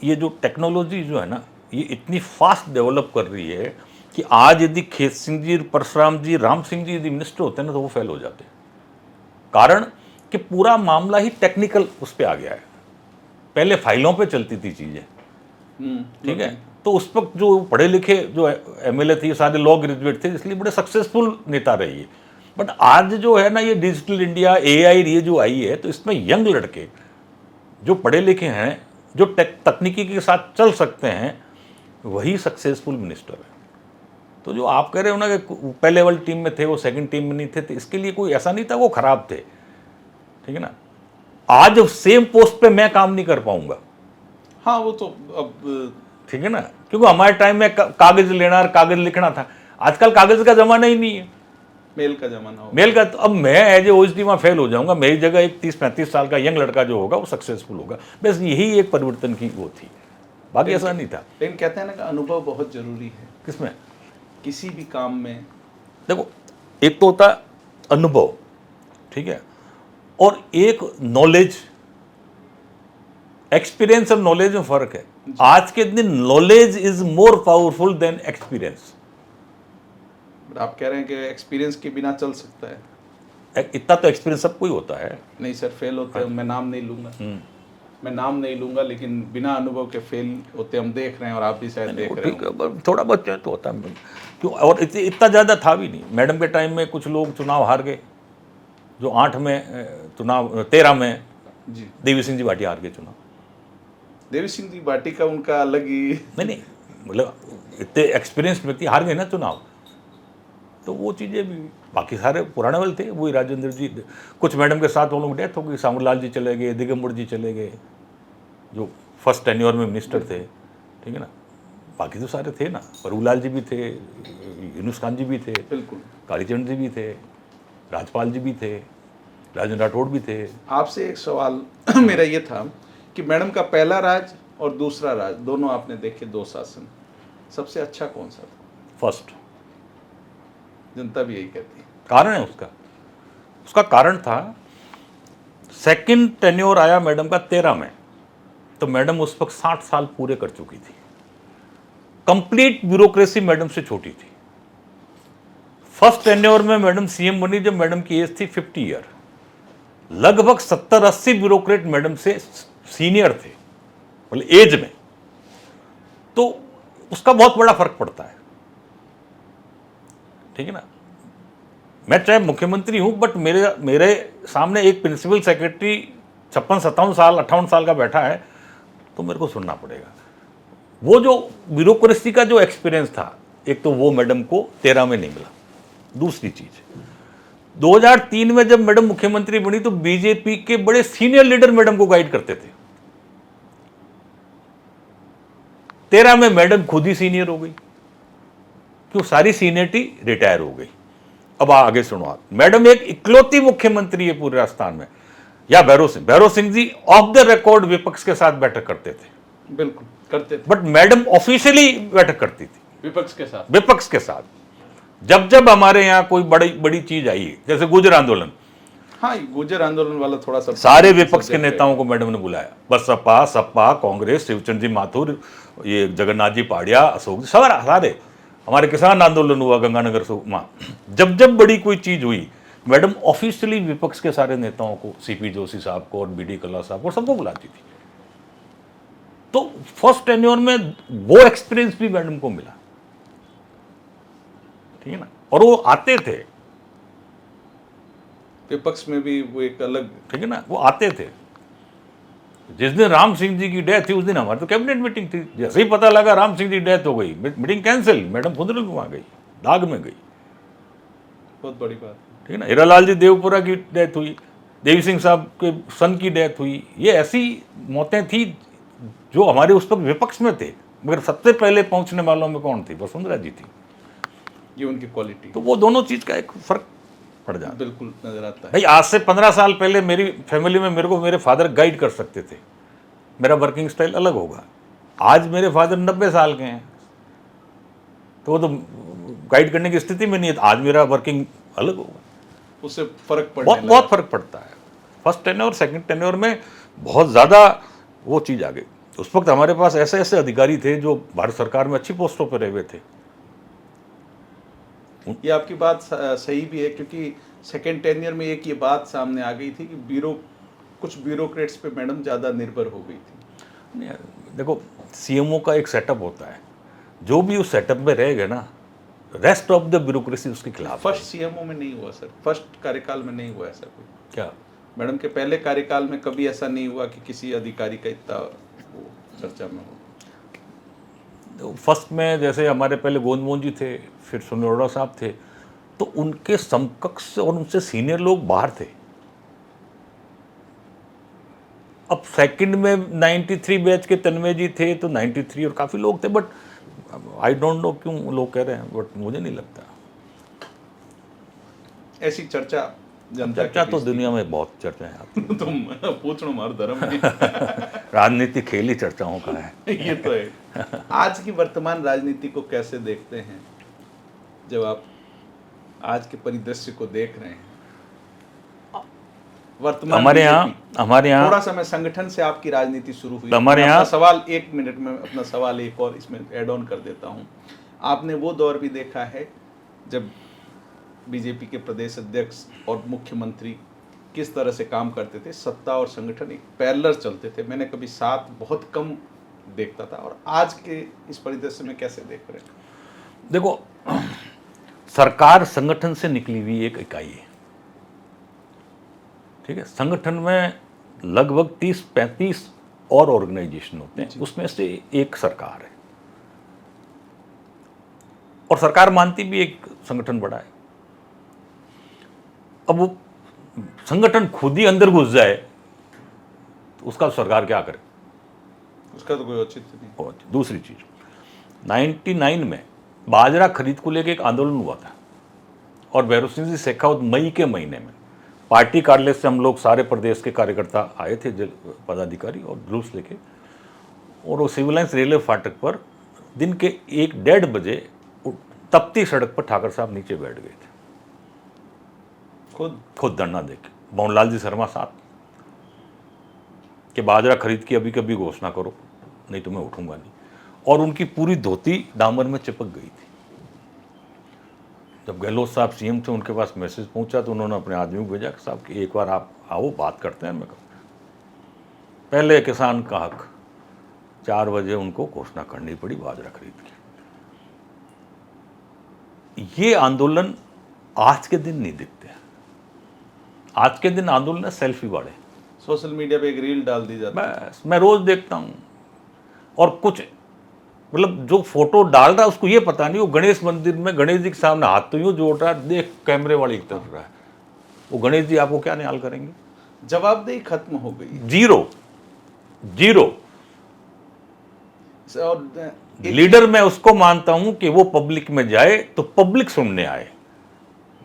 ये जो टेक्नोलॉजी जो है ना, ये इतनी फास्ट डेवलप कर रही है कि आज यदि खेत सिंह जी, परशुराम जी, राम सिंह जी यदि मिनिस्टर होते हैं ना, तो वो फेल हो जाते। कारण कि पूरा मामला ही टेक्निकल उस पर आ गया है। पहले फाइलों पे चलती थी चीजें, ठीक है। तो उस वक्त जो पढ़े लिखे जो एमएलए थे, सारे लॉ ग्रेजुएट थे, इसलिए बड़े सक्सेसफुल नेता रही है। बट आज जो है ना, ये डिजिटल इंडिया, एआई ये जो आई है, तो इसमें यंग लड़के जो पढ़े लिखे हैं, जो तकनीकी के साथ चल सकते हैं, वही सक्सेसफुल मिनिस्टर है। तो जो आप कह रहे हो ना कि पहले वाली टीम में थे, वो सेकंड टीम में नहीं थे, तो इसके लिए कोई ऐसा नहीं था वो खराब थे, ठीक है ना। आज सेम पोस्ट पे मैं काम नहीं कर पाऊंगा, हाँ, वो तो अब ठीक है ना, क्योंकि हमारे टाइम में कागज लेना और कागज लिखना था। आजकल कागज का जमाना ही नहीं है, मेल का जमाना हो, मेल का। तो अब मैं एज ए ओएसडी वहाँ फेल हो जाऊंगा, मेरी जगह एक 30-35 साल का यंग लड़का जो होगा वो सक्सेसफुल होगा। बस यही एक परिवर्तन की वो थी, बाकी ऐसा नहीं था। लेकिन कहते हैं ना कि अनुभव बहुत जरूरी है किसमें? किसी भी काम में। देखो, एक तो होता है अनुभव, ठीक है, और एक नॉलेज। एक्सपीरियंस और नॉलेज में फर्क है। आज के दिन knowledge is more powerful than experience. आप कह रहे हैं कि एक्सपीरियंस के बिना चल सकता है? इतना तो एक्सपीरियंस सबको ही होता है। नहीं सर, फेल होते हैं, मैं नाम नहीं लूंगा, मैं नाम नहीं लूंगा, लेकिन बिना अनुभव के फेल होते हम देख रहे हैं, और आप भी शायद देख रहे हैं। थोड़ा बहुत तो होता है क्यों, और इतना ज़्यादा था भी नहीं। मैडम के टाइम में कुछ लोग चुनाव हार गए, जो 8 में चुनाव, 13 में जी देवी सिंह जी भाटी हार गए चुनाव। देवी सिंह जी भाटी का उनका अलग ही नहीं, मतलब इतने एक्सपीरियंस व्यक्ति हार गए ना चुनाव, तो वो चीज़ें भी। बाकी सारे पुराने वाले थे, वही राजेंद्र जी, कुछ मैडम के साथ वो लोग डेथ हो गई, सामूलाल जी चले गए, दिगंबर जी चले गए, जो फर्स्ट टेन्योर में मिनिस्टर थे, ठीक है ना। बाकी तो सारे थे ना, परभूलाल जी भी थे, यूनुस खान जी भी थे, बिल्कुल, कालीचरण जी भी थे, राजपाल जी भी थे, राजेंद्र राठौड़ भी थे। आपसे एक सवाल मेरा ये था कि मैडम का पहला राज और दूसरा राज दोनों आपने देखे, 2 शासन, सबसे अच्छा कौन सा था? फर्स्ट। जनता भी यही कहती है। कारण है उसका कारण था सेकंड टेन्योर आया मैडम का 13 में, तो मैडम उस वक्त 60 साल पूरे कर चुकी थी। कंप्लीट ब्यूरोक्रेसी मैडम से छोटी थी। फर्स्ट टेन्योर में मैडम सीएम बनी जब मैडम की एज थी 50 ईयर। लगभग 70-80 ब्यूरोक्रेट मैडम से सीनियर थे, मतलब एज में, तो उसका बहुत बड़ा फर्क पड़ता है, ठीक है ना। मैं चाहे मुख्यमंत्री हूं, बट मेरे सामने एक प्रिंसिपल सेक्रेटरी 56-57 साल 58 साल का बैठा है, तो मेरे को सुनना पड़ेगा। वो जो ब्यूरोक्रेसी का जो एक्सपीरियंस था, एक तो वो मैडम को 13 में नहीं मिला। दूसरी चीज, 2003 में जब मैडम मुख्यमंत्री बनी तो बीजेपी के बड़े सीनियर लीडर मैडम को गाइड करते थे। 13 में मैडम खुद ही सीनियर हो गई, क्यों? सारी सीनियरिटी रिटायर हो गई। अब आगे सुनो आप, मैडम एक इकलौती मुख्यमंत्री है पूरे राजस्थान में, या Bhairav Singh ji of the record विपक्ष के साथ बैठक करते थे। बिल्कुल करते थे, बट मैडम ऑफिशियली बैठक करती थी विपक्ष के साथ। जब जब हमारे यहाँ कोई बड़ी चीज आई, जैसे गुजर आंदोलन, हाँ, गुजर आंदोलन वाला थोड़ा सा सारे विपक्ष के नेताओं को मैडम ने बुलाया, बसपा, सपा, कांग्रेस, शिवचंद जी माथुर, ये जगन्नाथ जी पाड़िया, अशोक जी, सारे। हमारे किसान आंदोलन हुआ गंगानगर से, जब जब बड़ी कोई चीज हुई, मैडम ऑफिशियली विपक्ष के सारे नेताओं को, सीपी जोशी साहब को और बीडी कल्ला साहब को, सबको बुलाती थी। तो फर्स्ट टेन्योर में वो एक्सपीरियंस भी मैडम को मिला, ठीक है ना। और वो आते थे विपक्ष में भी, वो एक अलग, ठीक है ना, वो आते थे। जिस दिन राम सिंह जी की डेथ थी उस दिन हमारी तो कैबिनेट मीटिंग थी। जैसे ही पता लगा राम सिंह जी की डेथ हो गई, मीटिंग कैंसिल, मैडम खुद वहां गई, दाग में गई। बहुत बड़ी बात, ठीक है ना। हीरालाल जी देवपुरा की डेथ हुई, देवी सिंह साहब के सन की डेथ हुई। ये ऐसी मौतें थी जो हमारे उस वक्त विपक्ष में थे, मगर सबसे पहले पहुंचने वालों में कौन थी? वसुंधरा जी थी। ये उनकी क्वालिटी, तो वो दोनों चीज का एक फर्क पड़ जाता है। बिल्कुल नजर आता है। भाई आज से 15 साल पहले मेरी फैमिली में मेरे को मेरे फादर गाइड कर सकते थे, मेरा वर्किंग स्टाइल अलग होगा। आज मेरे फादर 90 साल के हैं, तो वो तो गाइड करने की स्थिति में नहीं है, आज मेरा वर्किंग अलग होगा। उससे फर्क पड़ने बहुत फर्क पड़ता है। फर्स्ट टेन्योर सेकंड टेन्योर में बहुत ज़्यादा वो चीज़ आ गई। उस वक्त हमारे पास ऐसे ऐसे अधिकारी थे जो भारत सरकार में अच्छी पोस्टों पर रहे हुए थे। ये आपकी बात सही भी है, क्योंकि सेकेंड टेन्योर में एक ये बात सामने आ गई थी कि कुछ ब्यूरोक्रेट्स पे मैडम ज़्यादा निर्भर हो गई थी। देखो, सीएमओ का एक सेटअप होता है, जो भी उस सेटअप में रहेगा ना, रेस्ट ऑफ द ब्यूरोक्रेसी उसके खिलाफ। फर्स्ट सीएमओ में नहीं हुआ सर, फर्स्ट कार्यकाल में नहीं हुआ ऐसा कोई। क्या मैडम के पहले कार्यकाल में कभी ऐसा नहीं हुआ कि किसी अधिकारी का इतना वो चर्चा में हो? फर्स्ट में जैसे हमारे पहले गोविंद मोहन जी थे, फिर सुनील अरोड़ा साहब थे, तो उनके समकक्ष और उनसे सीनियर लोग बाहर थे। अब सेकंड में 93 बैच के तन्मय जी थे, तो 93 और काफ़ी लोग थे, बट आई डोंट नो क्यों लोग कह रहे हैं, बट मुझे नहीं लगता। ऐसी चर्चा चर्चा तो दुनिया में बहुत चर्चा है। तुम पूछो मार धर्म में राजनीति खेल ही चर्चाओं का है। ये तो है। आज की वर्तमान राजनीति को कैसे देखते हैं, जब आप आज के परिदृश्य को देख रहे हैं? वर्तमान हमारे यहाँ थोड़ा सा मैं संगठन से आपकी राजनीति शुरू हुई, हमारे यहाँ सवाल 1 मिनट में अपना सवाल एक और इसमें ऐड ऑन कर देता हूँ। आपने वो दौर भी देखा है जब बीजेपी के प्रदेश अध्यक्ष और मुख्यमंत्री किस तरह से काम करते थे, सत्ता और संगठन एक पैरेलल चलते थे। मैंने कभी साथ बहुत कम देखता था, और आज के इस परिदृश्य में कैसे देख रहे हैं? देखो, सरकार संगठन से निकली हुई एक इकाई है, ठीक है। संगठन में लगभग 30-35 और ऑर्गेनाइजेशन होते हैं, उसमें से एक सरकार है, और सरकार मानती भी एक संगठन बड़ा है। अब वो संगठन खुद ही अंदर घुस जाए तो उसका सरकार क्या करे? उसका तो कोई औचित्य नहीं। और दूसरी चीज, 99 में बाजरा खरीद को लेकर एक आंदोलन हुआ था, और भैरव सिंह जी शेखावत मई के महीने में पार्टी कार्यालय से हम लोग सारे प्रदेश के कार्यकर्ता आए थे, पदाधिकारी, और जुलूस लेके, और वो सिविल लाइन्स रेलवे फाटक पर दिन के 1-1:30 बजे तपती सड़क पर ठाकर साहब नीचे बैठ गए थे, खुद धरना देके। मोहनलाल जी शर्मा साहब, कि बाजरा खरीद के अभी कभी घोषणा करो, नहीं तो मैं उठूंगा नहीं। और उनकी पूरी धोती डामर में चिपक गई थी। जब गहलोत साहब सीएम थे, उनके पास मैसेज पहुंचा तो उन्होंने अपने आदमी को भेजा कि साहब कि एक बार आप आओ, बात करते हैं। मैं कहूँ पहले किसान का हक, 4 बजे उनको घोषणा करनी पड़ी बाजरा खरीद के। ये आंदोलन आज के दिन नहीं दिखते। आज के दिन आंदोलन सेल्फी वाले, सोशल मीडिया पे एक रील डाल दी जाती है। बस मैं रोज देखता हूँ। और कुछ मतलब जो फोटो डाल रहा है उसको ये पता नहीं, वो गणेश मंदिर में गणेश जी के सामने हाथ तो यूं जोड़ रहा है, देख कैमरे वाली तरफ रहा है। वो गणेश जी आपको क्या न्याल करेंगे? जवाबदेही खत्म हो गई, जीरो जीरो। और लीडर मैं उसको मानता हूं कि वो पब्लिक में जाए तो पब्लिक सुनने आए।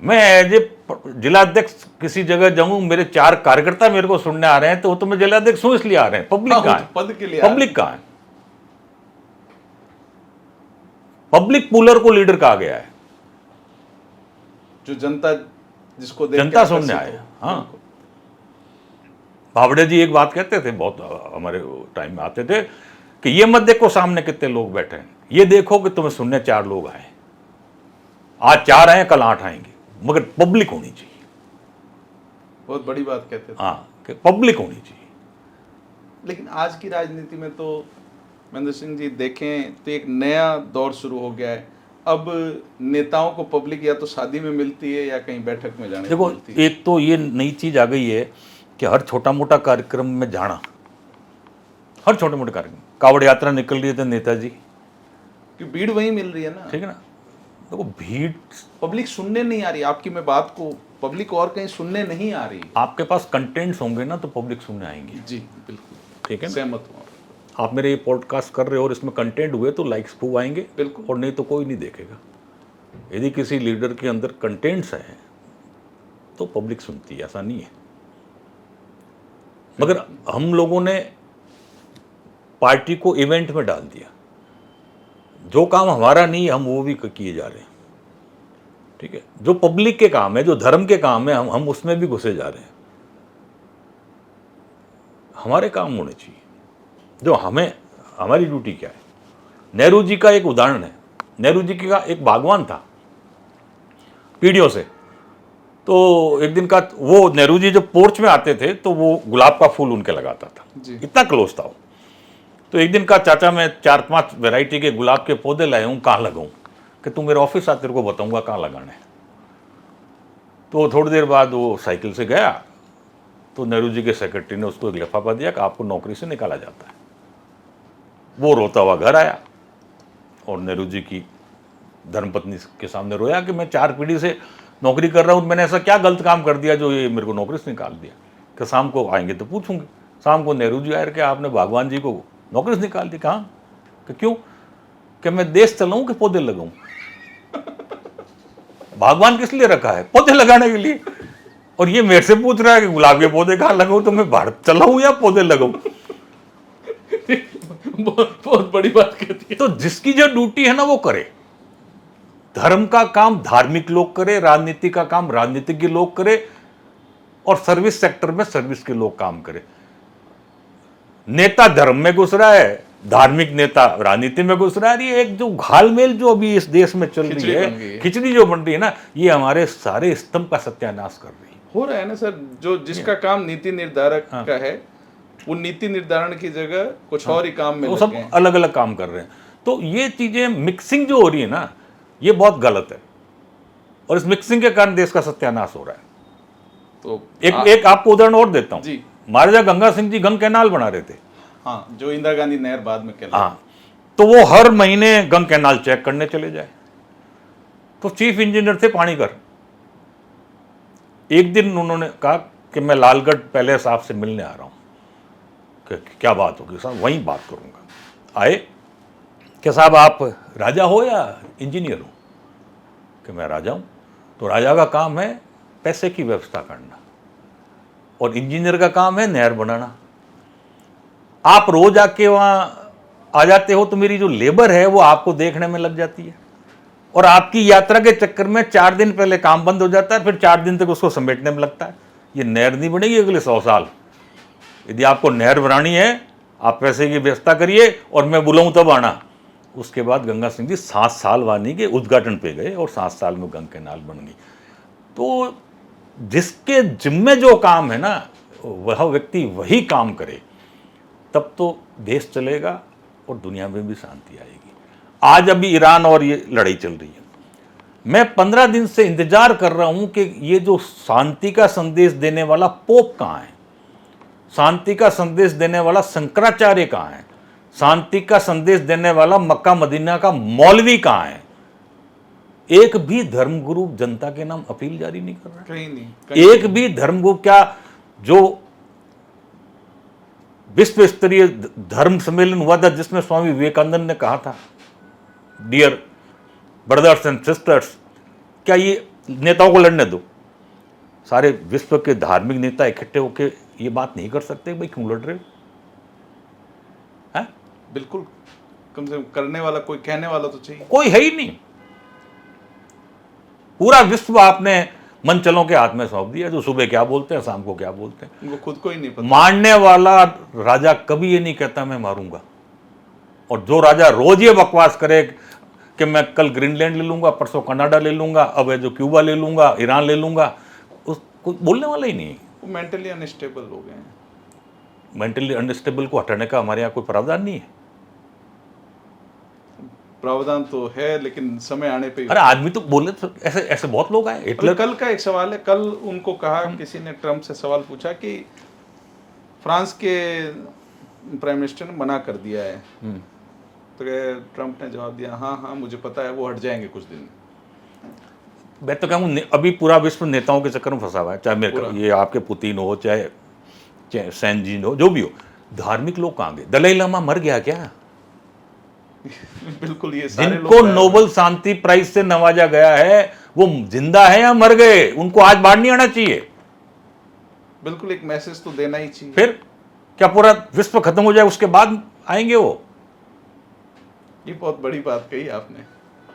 मैं एज ए जिलाध्यक्ष किसी जगह जाऊं, मेरे 4 कार्यकर्ता मेरे को सुनने आ रहे हैं, तो मैं जिलाध्यक्ष हूं इसलिए आ रहे हैं। पब्लिक कहाँ है? पद के लिए पब्लिक कहाँ है? पब्लिक पुलर को लीडर कहा गया है, जो जनता जिसको देख के जनता सुनने आकर्षित आए। हो। हाँ, बावड़े जी एक बात कहते थे, बहुत हमारे टाइम में आते थे कि ये मत देखो सामने कितने लोग बैठे हैं, ये देखो कि तुम्हें सुनने 4 लोग आए। आज 4 आए, कल 8 आएंगे, मगर पब्लिक होनी चाहिए। बहुत बड़ी बात कहते थे। हाँ, कि पब्लिक होनी चाहिए। लेकिन आज की राजनीति में तो महेंद्र सिंह जी देखें तो एक नया दौर शुरू हो गया है। अब नेताओं को पब्लिक या तो शादी में मिलती है या कहीं बैठक में जाने को देखो, मिलती है। एक तो ये नई चीज आ गई है कि हर छोटा मोटा कार्यक्रम में जाना, हर छोटे मोटे कार्यक्रम, कावड़ यात्रा निकल रही है तो नेताजी, कि भीड़ वहीं मिल रही है ना। ठीक है ना। देखो भीड़, पब्लिक सुनने नहीं आ रही आपकी, मैं बात को पब्लिक और कहीं सुनने नहीं आ रही। आपके पास कंटेंट्स होंगे ना तो पब्लिक सुनने आएंगी। जी बिल्कुल, ठीक है ना। सहमत हूँ। आप मेरे ये पॉडकास्ट कर रहे हो और इसमें कंटेंट हुए तो लाइक्स खूब आएंगे, बिल्कुल। और नहीं तो कोई नहीं देखेगा। यदि किसी लीडर के अंदर कंटेंट्स हैं तो पब्लिक सुनती है, ऐसा नहीं है। मगर हम लोगों ने पार्टी को इवेंट में डाल दिया। जो काम हमारा नहीं है हम वो भी किए जा रहे हैं। ठीक है, जो पब्लिक के काम है, जो धर्म के काम है, हम उसमें भी घुसे जा रहे हैं। हमारे काम होने चाहिए जो हमें, हमारी ड्यूटी क्या है। नेहरू जी का एक उदाहरण है। नेहरू जी का एक बागवान था पीढ़ियों से। तो एक दिन का वो नेहरू जी जब पोर्च में आते थे तो वो गुलाब का फूल उनके लगाता था, इतना क्लोज था वो। तो एक दिन का, चाचा मैं 4-5 वैरायटी के गुलाब के पौधे लाया हूँ, कहाँ लगाऊं? कि तू मेरे ऑफिस आ, तेरे को बताऊंगा कहाँ लगाना है। तो थोड़ी देर बाद वो साइकिल से गया तो नेहरू जी के सेक्रेटरी ने उसको एक लिफाफा दिया कि आपको नौकरी से निकाला जाता है। वो रोता हुआ घर आया और नेहरू जी की धर्मपत्नी के सामने रोया कि मैं 4 पीढ़ी से नौकरी कर रहा हूँ, मैंने ऐसा क्या गलत काम कर दिया जो ये मेरे को नौकरी से निकाल दिया। कि शाम को आएंगे तो पूछूंगी। शाम को नेहरू जी आए कि आपने भगवान जी को नौकरी से निकाल दी। कहाँ? कि क्यों? कि मैं देश चलाऊं कि पौधे लगाऊं? भगवान किस लिए रखा है? पौधे लगाने के लिए। और ये मेरे से पूछ रहा है कि गुलाब के पौधे कहाँ लगाऊं, तो मैं भारत चलाऊं या पौधे लगाऊं? बहुत बड़ी बात कहती है। तो जिसकी जो ड्यूटी है ना वो करे। धर्म का काम धार्मिक लोग करे, राजनीति का काम राजनीतिज्ञ लोग करे, और सर्विस सेक्टर में सर्विस के लोग काम करे। नेता धर्म में घुस रहा है, धार्मिक नेता राजनीति में घुस रहा है। ये एक जो घालमेल जो अभी इस देश में चल रही है, खिचड़ी जो बन रही है ना, ये हमारे सारे स्तंभ का सत्यानाश कर रही है। हो रहा है ना सर। जो जिसका काम नीति निर्धारक का है, वो नीति निर्धारण की जगह कुछ और ही काम में वो लग सब गए हैं। अलग अलग काम कर रहे हैं। तो ये चीजें मिक्सिंग जो हो रही है ना, ये बहुत गलत है, और इस मिक्सिंग के कारण देश का सत्यानाश हो रहा है। तो एक आपको उदाहरण और देता हूं। जी। महाराजा गंगा सिंह जी गंग कैनाल बना रहे थे। हाँ, जो इंदिरा गांधी नहर बाद में कहलाई। हाँ, तो वो हर महीने गंग कैनाल चेक करने चले जाए। तो चीफ इंजीनियर थे पानीकर। एक दिन उन्होंने कहा कि मैं लालगढ़ पैलेस आपसे मिलने आ रहा हूँ। कि क्या बात होगी साहब? वहीं बात करूँगा। आए कि साहब आप राजा हो या इंजीनियर हो? कि मैं राजा हूँ। तो राजा का काम है पैसे की व्यवस्था करना, और इंजीनियर का काम है नहर बनाना। आप रोज आके वहाँ आ जाते हो तो मेरी जो लेबर है वो आपको देखने में लग जाती है, और आपकी यात्रा के चक्कर में 4 दिन पहले काम बंद हो जाता है, फिर 4 दिन तक उसको समेटने में लगता है। ये नहर नहीं बनेगी अगले 100 साल। यदि आपको नहर बनानी है, आप पैसे की व्यवस्था करिए और मैं बुलाऊं तब आना। उसके बाद गंगा सिंह जी 7 साल वानी के उद्घाटन पे गए और 7 साल में गंगा कैनाल बन गई। तो जिसके जिम्मे जो काम है ना, वह व्यक्ति वही काम करे, तब तो देश चलेगा और दुनिया में भी शांति आएगी। आज अभी ईरान और ये लड़ाई चल रही है, मैं 15 दिन से इंतजार कर रहा हूं कि ये जो शांति का संदेश देने वाला पोप कहाँ है, शांति का संदेश देने वाला शंकराचार्य कहाँ है, शांति का संदेश देने वाला मक्का मदीना का मौलवी कहाँ है। एक भी धर्मगुरु जनता के नाम अपील जारी नहीं कर रहा, कहीं नहीं। एक भी धर्मगुरु, क्या जो विश्व स्तरीय धर्म सम्मेलन हुआ था जिसमें स्वामी विवेकानंद ने कहा था, डियर ब्रदर्स एंड सिस्टर्स, क्या ये नेताओं को लड़ने दो? सारे विश्व के धार्मिक नेता इकट्ठे होकर ये बात नहीं कर सकते भाई क्यों लड़ रहे हो? हैं? बिल्कुल, कम से कम करने वाला कोई, कहने वाला तो चाहिए। कोई है ही नहीं। पूरा विश्व आपने मनचलों के हाथ में सौंप दिया, जो सुबह क्या बोलते हैं, शाम को क्या बोलते हैं, उनको खुद को ही नहीं पता। मारने वाला राजा कभी ये नहीं कहता मैं मारूंगा, और जो राजा रोज ये बकवास करे कि मैं कल ग्रीनलैंड ले लूंगा, परसों कनाडा ले लूंगा, अब जो क्यूबा ले लूंगा, ईरान ले लूंगा, उसको बोलने वाला ही नहीं। वो मेंटली अनस्टेबल हो गए हैं। मेंटली अनस्टेबल को हटाने का हमारे यहाँ कोई प्रावधान नहीं है। प्रावधान तो है, लेकिन समय आने पे। अरे आदमी तो बोले तो ऐसे ऐसे बहुत लोग आए। हिटलर कल का एक सवाल है, कल उनको कहा, किसी ने ट्रम्प से सवाल पूछा कि फ्रांस के प्राइम मिनिस्टर ने मना कर दिया है, तो ट्रम्प ने जवाब दिया, हाँ हाँ मुझे पता है, वो हट जाएंगे कुछ दिन। मैं तो कहूँ अभी पूरा विश्व नेताओं के चक्कर में फंसा हुआ है, चाहे मेरे ये आपके पुतिन हो, चाहे सैन जीन हो, जो भी हो। धार्मिक लोग कहाँ गए? दलाई लामा मर गया क्या? बिल्कुल, ये सारे लोग जिनको नोबेल शांति प्राइज से नवाजा गया है वो जिंदा है या मर गए? उनको आज बाहर नहीं आना चाहिए। बिल्कुल, एक मैसेज तो देना ही चाहिए। फिर क्या पूरा विश्व खत्म हो जाए उसके बाद आएंगे वो? ये बहुत बड़ी बात कही आपने।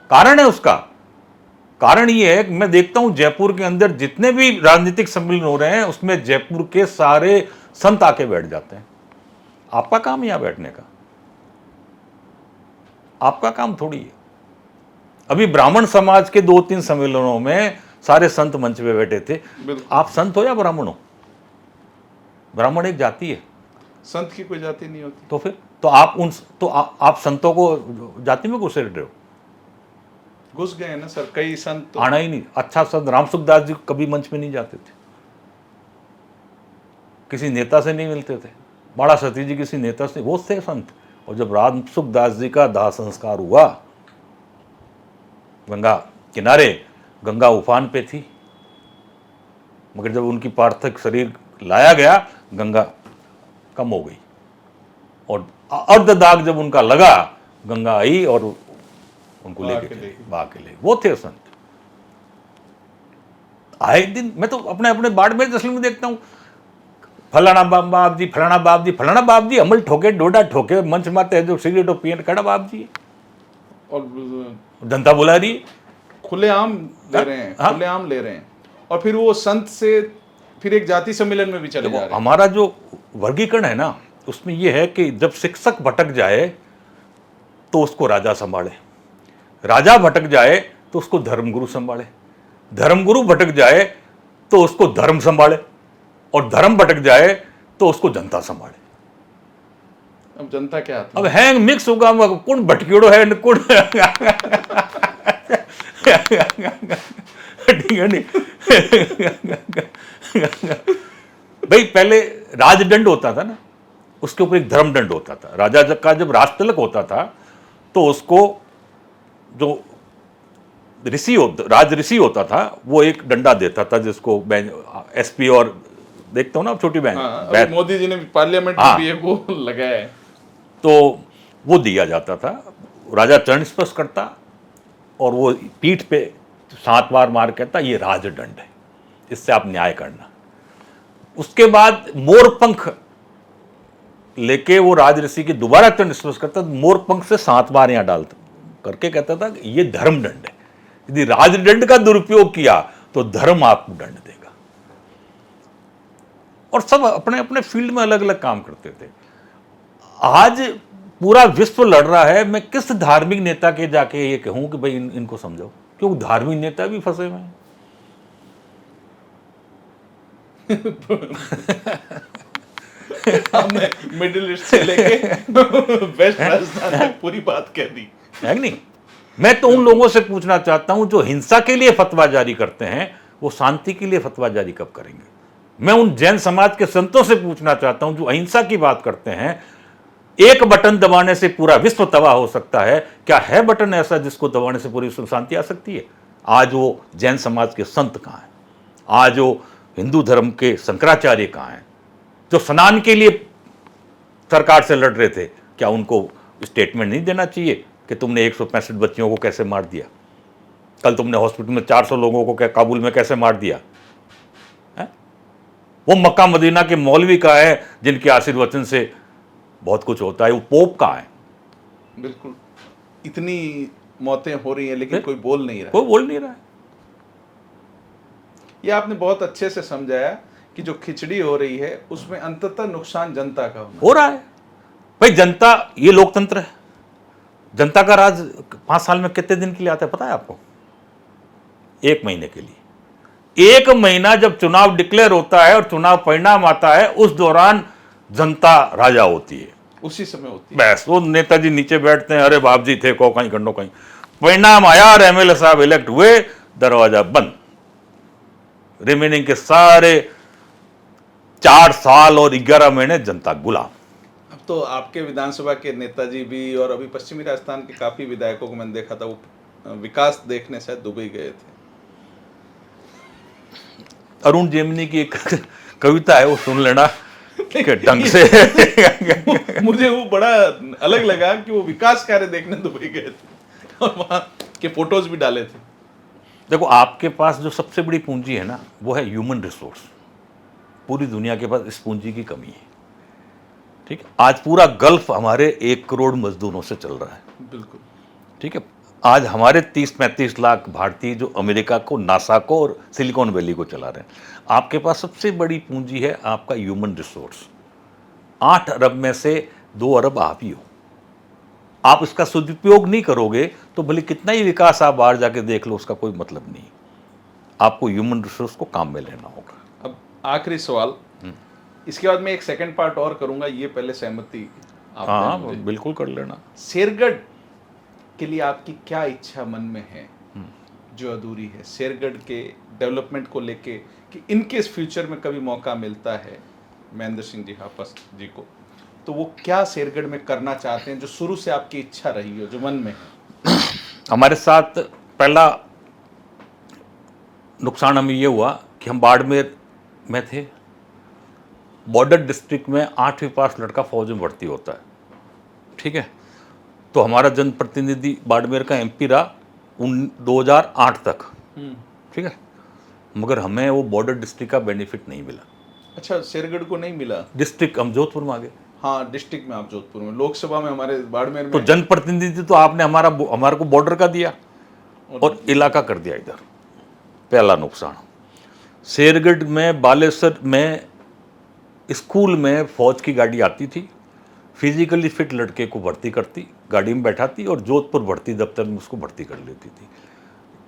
कारण है उसका, कारण ये है कि मैं देखता हूं जयपुर के अंदर जितने भी राजनीतिक सम्मेलन हो रहे हैं उसमें जयपुर के सारे संत आके बैठ जाते हैं। आपका काम यहां बैठने का, आपका काम थोड़ी है। अभी ब्राह्मण समाज के 2-3 सम्मेलनों में सारे संत मंच पे बैठे थे। आप संत हो या ब्राह्मण हो? ब्राह्मण एक जाति है, संत की कोई जाति नहीं होती। तो फिर तो आप संतों को जाति में घुसेड़ रहे हो। घुस गए ना सर, कई संत तो। आना ही नहीं। अच्छा संत राम सुखदास जी कभी मंच में नहीं जाते थे, किसी नेता से नहीं मिलते थे। बड़ा सती जी किसी नेता से, वो थे संत। और जब राम सुखदास जी का दाह संस्कार हुआ गंगा किनारे, गंगा उफान पे थी, मगर जब उनकी पार्थिव शरीर लाया गया गंगा कम हो गई, और अर्धदाग जब उनका लगा गंगा आई और उनको लेके के ले। वो थे संत। आए दिन मैं तो अपने अपने बाड़मेर तस्वीर में देखता हूँ, फलाना बाप जी, फलाना बाप जी, फलाना बाप जी, अमल ठोके, डोडा ठोके, मंच माते जो सिगरेट और पियन कड़ा बाप जी, और जनता बुला रही, खुलेआम ले रहे हैं, खुलेआम ले रहे हैं। और फिर वो संत से फिर एक जाति सम्मेलन में भी चले जा रहे हैं। हमारा जो वर्गीकरण है ना, उसमें यह है कि जब शिक्षक भटक जाए तो उसको राजा संभाले, राजा भटक जाए तो उसको धर्मगुरु संभाले, धर्मगुरु भटक जाए तो उसको धर्म संभाले, और धर्म भटक जाए तो उसको जनता संभाले। अब जनता क्या आती अब हैंग मिक्स होगा, कौन भटकेड़ो है कौन ठीक है नहीं भाई। पहले राजदंड होता था ना, उसके ऊपर एक धर्मदंड होता था। राजा का जब राजतिलक होता था तो उसको जो राज ऋषि होता था वो एक डंडा देता था, जिसको एसपी और देखता हूँ ना छोटी बहन, मोदी जी ने पार्लियामेंट में भी वो लगाया है, तो वो दिया जाता था। राजा चरण स्पर्श करता और वो पीठ पे 7 बार मार कहता ये राजदंड है, इससे आप न्याय करना। उसके बाद मोरपंख लेके वो राजऋषि की दोबारा चरण स्पर्श करता, मोरपंख से 7 बार यहाँ डालता करके कहता था ये धर्मदंड है, यदि राजदंड का दुरुपयोग किया तो धर्म आपको दंड देगा। और सब अपने अपने फील्ड में अलग अलग काम करते थे। आज पूरा विश्व लड़ रहा है, मैं किस धार्मिक नेता के जाके ये कहूं कि भाई इनको समझाओ, क्योंकि धार्मिक नेता भी फंसे हुए हैं। हमने मिडिल ईस्ट से लेके वेस्ट राजस्थान तक पूरी बात कह दी है कि नहीं? मैं तो उन लोगों से पूछना चाहता हूं जो हिंसा के लिए फतवा जारी करते हैं, वो शांति के लिए फतवा जारी कब करेंगे? मैं उन जैन समाज के संतों से पूछना चाहता हूं जो अहिंसा की बात करते हैं, एक बटन दबाने से पूरा विश्व तबाह हो सकता है, क्या है बटन ऐसा जिसको दबाने से पूरी विश्व शांति आ सकती है? आज वो जैन समाज के संत कहां हैं? आज वो हिंदू धर्म के शंकराचार्य कहां हैं जो स्नान के लिए सरकार से लड़ रहे थे? क्या उनको स्टेटमेंट नहीं देना चाहिए कि तुमने 165 बच्चियों को कैसे मार दिया? कल तुमने हॉस्पिटल में 400 लोगों को काबुल में कैसे मार दिया है? वो मक्का मदीना के मौलवी कहाँ है जिनके आशीर्वचन से बहुत कुछ होता है? वो पोप कहाँ है? बिल्कुल, इतनी मौतें हो रही हैं लेकिन कोई बोल नहीं रहा। कोई बोल नहीं रहा है। ये आपने बहुत अच्छे से समझाया कि जो खिचड़ी हो रही है उसमें अंततः नुकसान जनता का हो रहा है। भाई जनता, ये लोकतंत्र है, जनता का राज 5 साल में कितने दिन के लिए आता है पता है आपको? 1 महीने के लिए। 1 महीना जब चुनाव डिक्लेयर होता है और चुनाव परिणाम आता है, उस दौरान जनता राजा होती है, उसी समय होती है। बस वो नेताजी नीचे बैठते हैं, अरे बाप जी थे को कहीं कंडो कहीं, परिणाम आया और एमएलए साहब इलेक्ट हुए, दरवाजा बंद। रिमेनिंग के सारे 4 साल और 11 महीने जनता गुलाम। अब तो आपके विधानसभा के नेताजी भी और अभी पश्चिमी राजस्थान के काफी विधायकों को मैंने देखा था, वो विकास देखने शायद दुबई गए थे। अरुण जेमिनी की एक कविता है, वो सुन लेना कि ढंग से। मुझे वो बड़ा अलग लगा कि वो विकास कार्य देखने दुबई गए थे और वहां के फोटोज भी डाले थे। देखो, आपके पास जो सबसे बड़ी पूंजी है ना, वो है ह्यूमन रिसोर्स। पूरी दुनिया के पास इस पूंजी की कमी है। ठीक है, आज पूरा गल्फ हमारे 1 करोड़ मजदूरों से चल रहा है। बिल्कुल, ठीक है, आज हमारे 30-35 लाख भारतीय जो अमेरिका को, नासा को और सिलिकॉन वैली को चला रहे हैं। आपके पास सबसे बड़ी पूंजी है आपका ह्यूमन रिसोर्स। 8 अरब में से 2 अरब आप ही हो। आप इसका सदुपयोग नहीं करोगे तो भले कितना ही विकास आप बाहर जाके देख लो, उसका कोई मतलब नहीं। आपको ह्यूमन रिसोर्स को काम में लेना होगा। अब आखिरी सवाल, इसके बाद मैं एक सेकंड पार्ट और करूंगा, ये पहले सहमति आप हाँ, दें मुझे। बिल्कुल कर लेना। शेरगढ़ के लिए आपकी क्या इच्छा मन में है जो अधूरी है, शेरगढ़ के डेवलपमेंट को लेके, कि इनके इस फ्यूचर में कभी मौका मिलता है महेंद्र सिंह जी हापस जी को, तो वो क्या शेरगढ़ में करना चाहते हैं जो शुरू से आपकी इच्छा रही हो, जो मन में है? हमारे साथ पहला नुकसान हमें ये हुआ कि हम बाड़मेर में थे। बॉर्डर डिस्ट्रिक्ट में 8वीं पास लड़का फौज में भर्ती होता है। ठीक है, तो हमारा जनप्रतिनिधि बाड़मेर का एमपी रहा 2008 तक। ठीक है, मगर हमें वो बॉर्डर डिस्ट्रिक्ट का बेनिफिट नहीं मिला। अच्छा, शेरगढ़ को नहीं मिला? डिस्ट्रिक्ट हम जोधपुर में आ गए। हाँ, डिस्ट्रिक्ट में आप जोधपुर में, लोकसभा में हमारे बाड़मेर में। तो जनप्रतिनिधि तो आपने हमारे को बॉर्डर का दिया और इलाका कर दिया इधर। पहला नुकसान। शेरगढ़ में, बालेश्वर में स्कूल में फौज की गाड़ी आती थी, फिजिकली फिट लड़के को भर्ती करती, गाड़ी में बैठाती और जोधपुर भर्ती दफ्तर में उसको भर्ती कर लेती थी।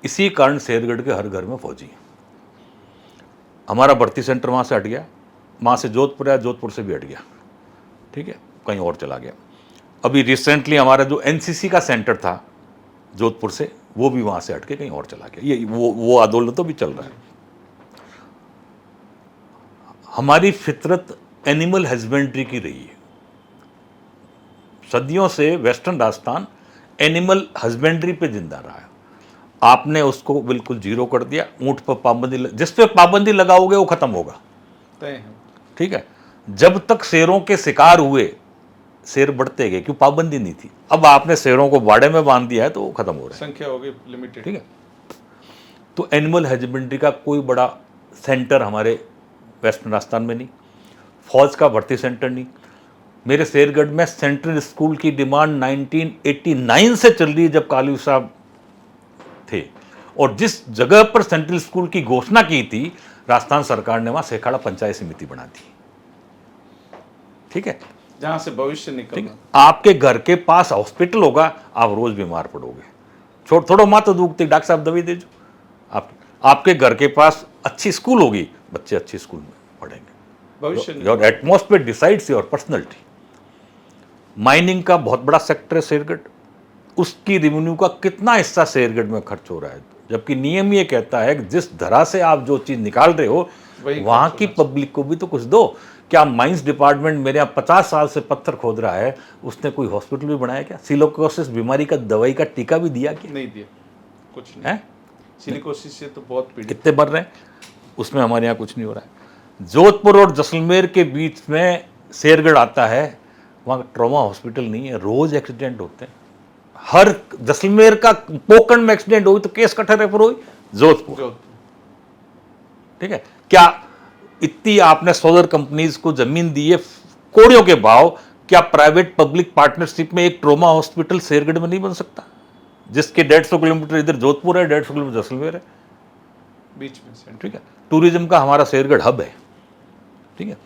इसी कारण शेरगढ़ के हर घर में फौजी हैं। हमारा भर्ती सेंटर वहाँ से हट गया, वहाँ से जोधपुर आया, जोधपुर से भी हट गया। ठीक है, कहीं और चला गया। अभी रिसेंटली हमारा जो एनसीसी का सेंटर था जोधपुर से, वो भी वहाँ से हट के कहीं और चला गया। ये वो आंदोलन तो भी चल रहा है। हमारी फितरत एनिमल हस्बेंड्री की रही है। सदियों से वेस्टर्न राजस्थान एनिमल हस्बेंड्री पे जिंदा रहा है। आपने उसको बिल्कुल जीरो कर दिया। ऊँट पर पाबंदी, जिस पे पाबंदी लगाओगे वो खत्म होगा। ठीक है, जब तक शेरों के शिकार हुए, शेर बढ़ते गए, क्यों? पाबंदी नहीं थी। अब आपने शेरों को बाड़े में बांध दिया है तो वो खत्म हो रहा है, संख्या हो गई लिमिटेड। ठीक है, तो एनिमल हस्बेंड्री का कोई बड़ा सेंटर हमारे वेस्टर्न राजस्थान में नहीं, फौज का भर्ती सेंटर नहीं। मेरे शेरगढ़ में सेंट्रल स्कूल की डिमांड 1989 से चल रही है, जब कालू साहब थे। और जिस जगह पर सेंट्रल स्कूल की घोषणा की थी, राजस्थान सरकार ने वहाँ सेखाड़ा पंचायत समिति बना दी। ठीक है, जहां से भविष्य ठीक निकलना। है। आपके घर के पास हॉस्पिटल होगा, आप रोज बीमार पड़ोगे। थोड़ा मात्र दुखती, डॉक्टर साहब दवाई दे जो। आपके घर के पास अच्छी स्कूल होगी, बच्चे अच्छी स्कूल में पढ़ेंगे। भविष्य your atmosphere decides your personality. Mining का बहुत बड़ा सेक्टर है शेरगढ़, उसकी रेवेन्यू का कितना हिस्सा शेरगढ़ में खर्च हो रहा है, जबकि नियम ये कहता है कि जिस धरा से आप जो चीज निकाल रहे हो वही वहां खर्च की होना पब्लिक को भी तो कुछ दो। क्या माइंस डिपार्टमेंट मेरे यहाँ 50 साल से पत्थर खोद रहा है, उसने कोई हॉस्पिटल भी बनाया क्या? सिलिकोसिस बीमारी का दवाई का टीका भी दिया क्या? नहीं दिया, कुछ नहीं है? सिलिकोसिस से तो बहुत पीड़ित। कितने मर रहे हैं, उसमें हमारे यहाँ कुछ नहीं हो रहा है। जोधपुर और जैसलमेर के बीच में शेरगढ़ आता है, वहाँ ट्रॉमा हॉस्पिटल नहीं है, रोज एक्सीडेंट होते हैं। हर जैसलमेर का पोकरण में एक्सीडेंट हुई तो केस कठा रेफर हुई जोधपुर, ठीक है। क्या इतनी आपने सोलर कंपनीज को जमीन दी है कोड़ियों के भाव, क्या प्राइवेट पब्लिक पार्टनरशिप में एक ट्रॉमा हॉस्पिटल शेरगढ़ में नहीं बन सकता? जिसके 150 किलोमीटर इधर जोधपुर है, 150 किलोमीटर जैसलमेर है, बीच में से, ठीक है। टूरिज्म का हमारा शेरगढ़ हब है, ठीक है।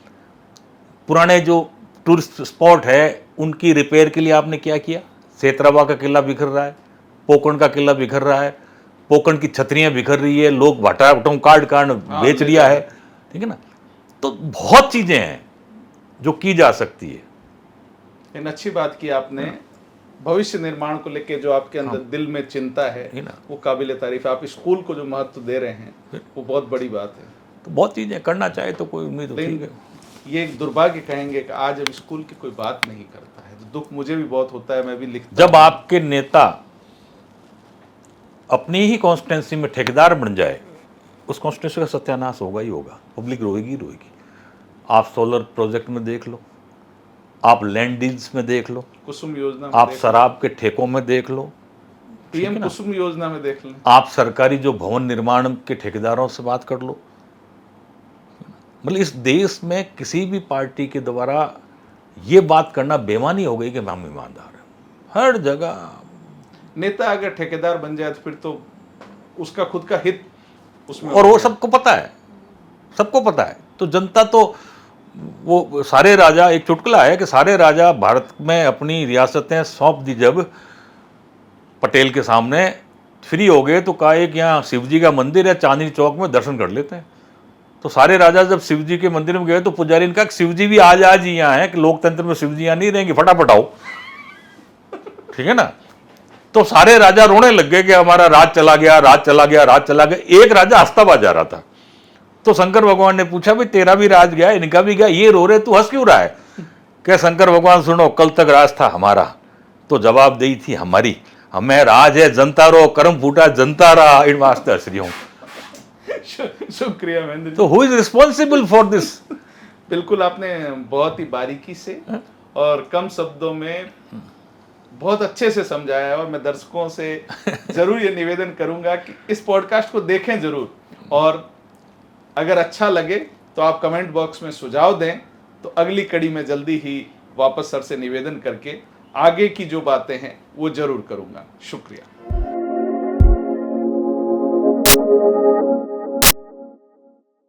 पुराने जो टूरिस्ट स्पॉट है उनकी रिपेयर के लिए आपने क्या किया? सेतरावा का किला बिखर रहा है, पोकरण का किला बिखर रहा है, पोकरण की छतरियां बिखर रही है, लोग भटाटों कार्ड बेच लिया है, ठीक है ना। तो बहुत चीजें हैं जो की जा सकती है। इन अच्छी बात की आपने, भविष्य निर्माण को लेके जो आपके अंदर दिल में चिंता है वो काबिल तारीफ है। आप स्कूल को जो महत्व दे रहे हैं वो बहुत बड़ी बात है। तो बहुत चीजें करना चाहे तो कोई उम्मीद होती है। ये एक दुर्भाग्य कहेंगे कि आज अब स्कूल की कोई बात नहीं करता है, तो दुख मुझे भी बहुत होता है, मैं भी लिखता जब आपके नेता अपनी ही कॉन्स्टिट्यूंसी में ठेकेदार बन जाए, उस कॉन्स्टिट्यूंसी का सत्यानाश होगा ही होगा, पब्लिक रोएगी रोएगी। आप सोलर प्रोजेक्ट में देख लो, आप लैंड डील्स में देख लो, कुसुम योजना में आप शराब के ठेकों में देख लो, पीएम कुसुम योजना में देख लें, आप सरकारी जो भवन निर्माण के ठेकेदारों से बात कर लो। मतलब इस देश में किसी भी पार्टी के द्वारा ये बात करना बेईमानी हो गई कि हम ईमानदार हैं। हर जगह नेता अगर ठेकेदार बन जाए तो फिर तो उसका खुद का हित उसमें, और वो सबको पता है, सबको पता है। तो जनता तो वो सारे राजा, एक चुटकुला है कि सारे राजा भारत में अपनी रियासतें सौंप दी, जब पटेल के सामने फ्री हो गए तो कहा कि यहाँ शिव जी का मंदिर है, चांदनी चौक में दर्शन कर लेते हैं। तो सारे राजा जब शिव जी के मंदिर में गए तो पुजारी ने कहा कि शिव जी भी आज ही यहाँ है, कि लोकतंत्र में शिव जी यहाँ नहीं रहेंगे, फटाफट आओ, ठीक है ना। तो सारे राजा रोने लग गए कि हमारा राज चला गया, राज चला गया, राज चला गया। एक राजा हंसता हुआ जा रहा था, तो शंकर भगवान ने पूछा भाई तेरा भी राज गया, इनका भी गया, ये रो रहे, तू हंस क्यों रहा है? क्या शंकर भगवान सुनो, कल तक राज था हमारा, तो जवाब दी थी हमारी, हमें राज है जनता रो, कर्म फूटा जनता रहा, इन वास्ते हंस रही हूं। शुक्रिया महेंद्र जी। तो who is responsible for this? बिल्कुल, आपने बहुत ही बारीकी से और कम शब्दों में बहुत अच्छे से समझाया है, और मैं दर्शकों से जरूर ये निवेदन करूंगा कि इस पॉडकास्ट को देखें जरूर, और अगर अच्छा लगे तो आप कमेंट बॉक्स में सुझाव दें, तो अगली कड़ी में जल्दी ही वापस सर से निवेदन करके आगे की जो बातें हैं वो जरूर करूंगा। शुक्रिया।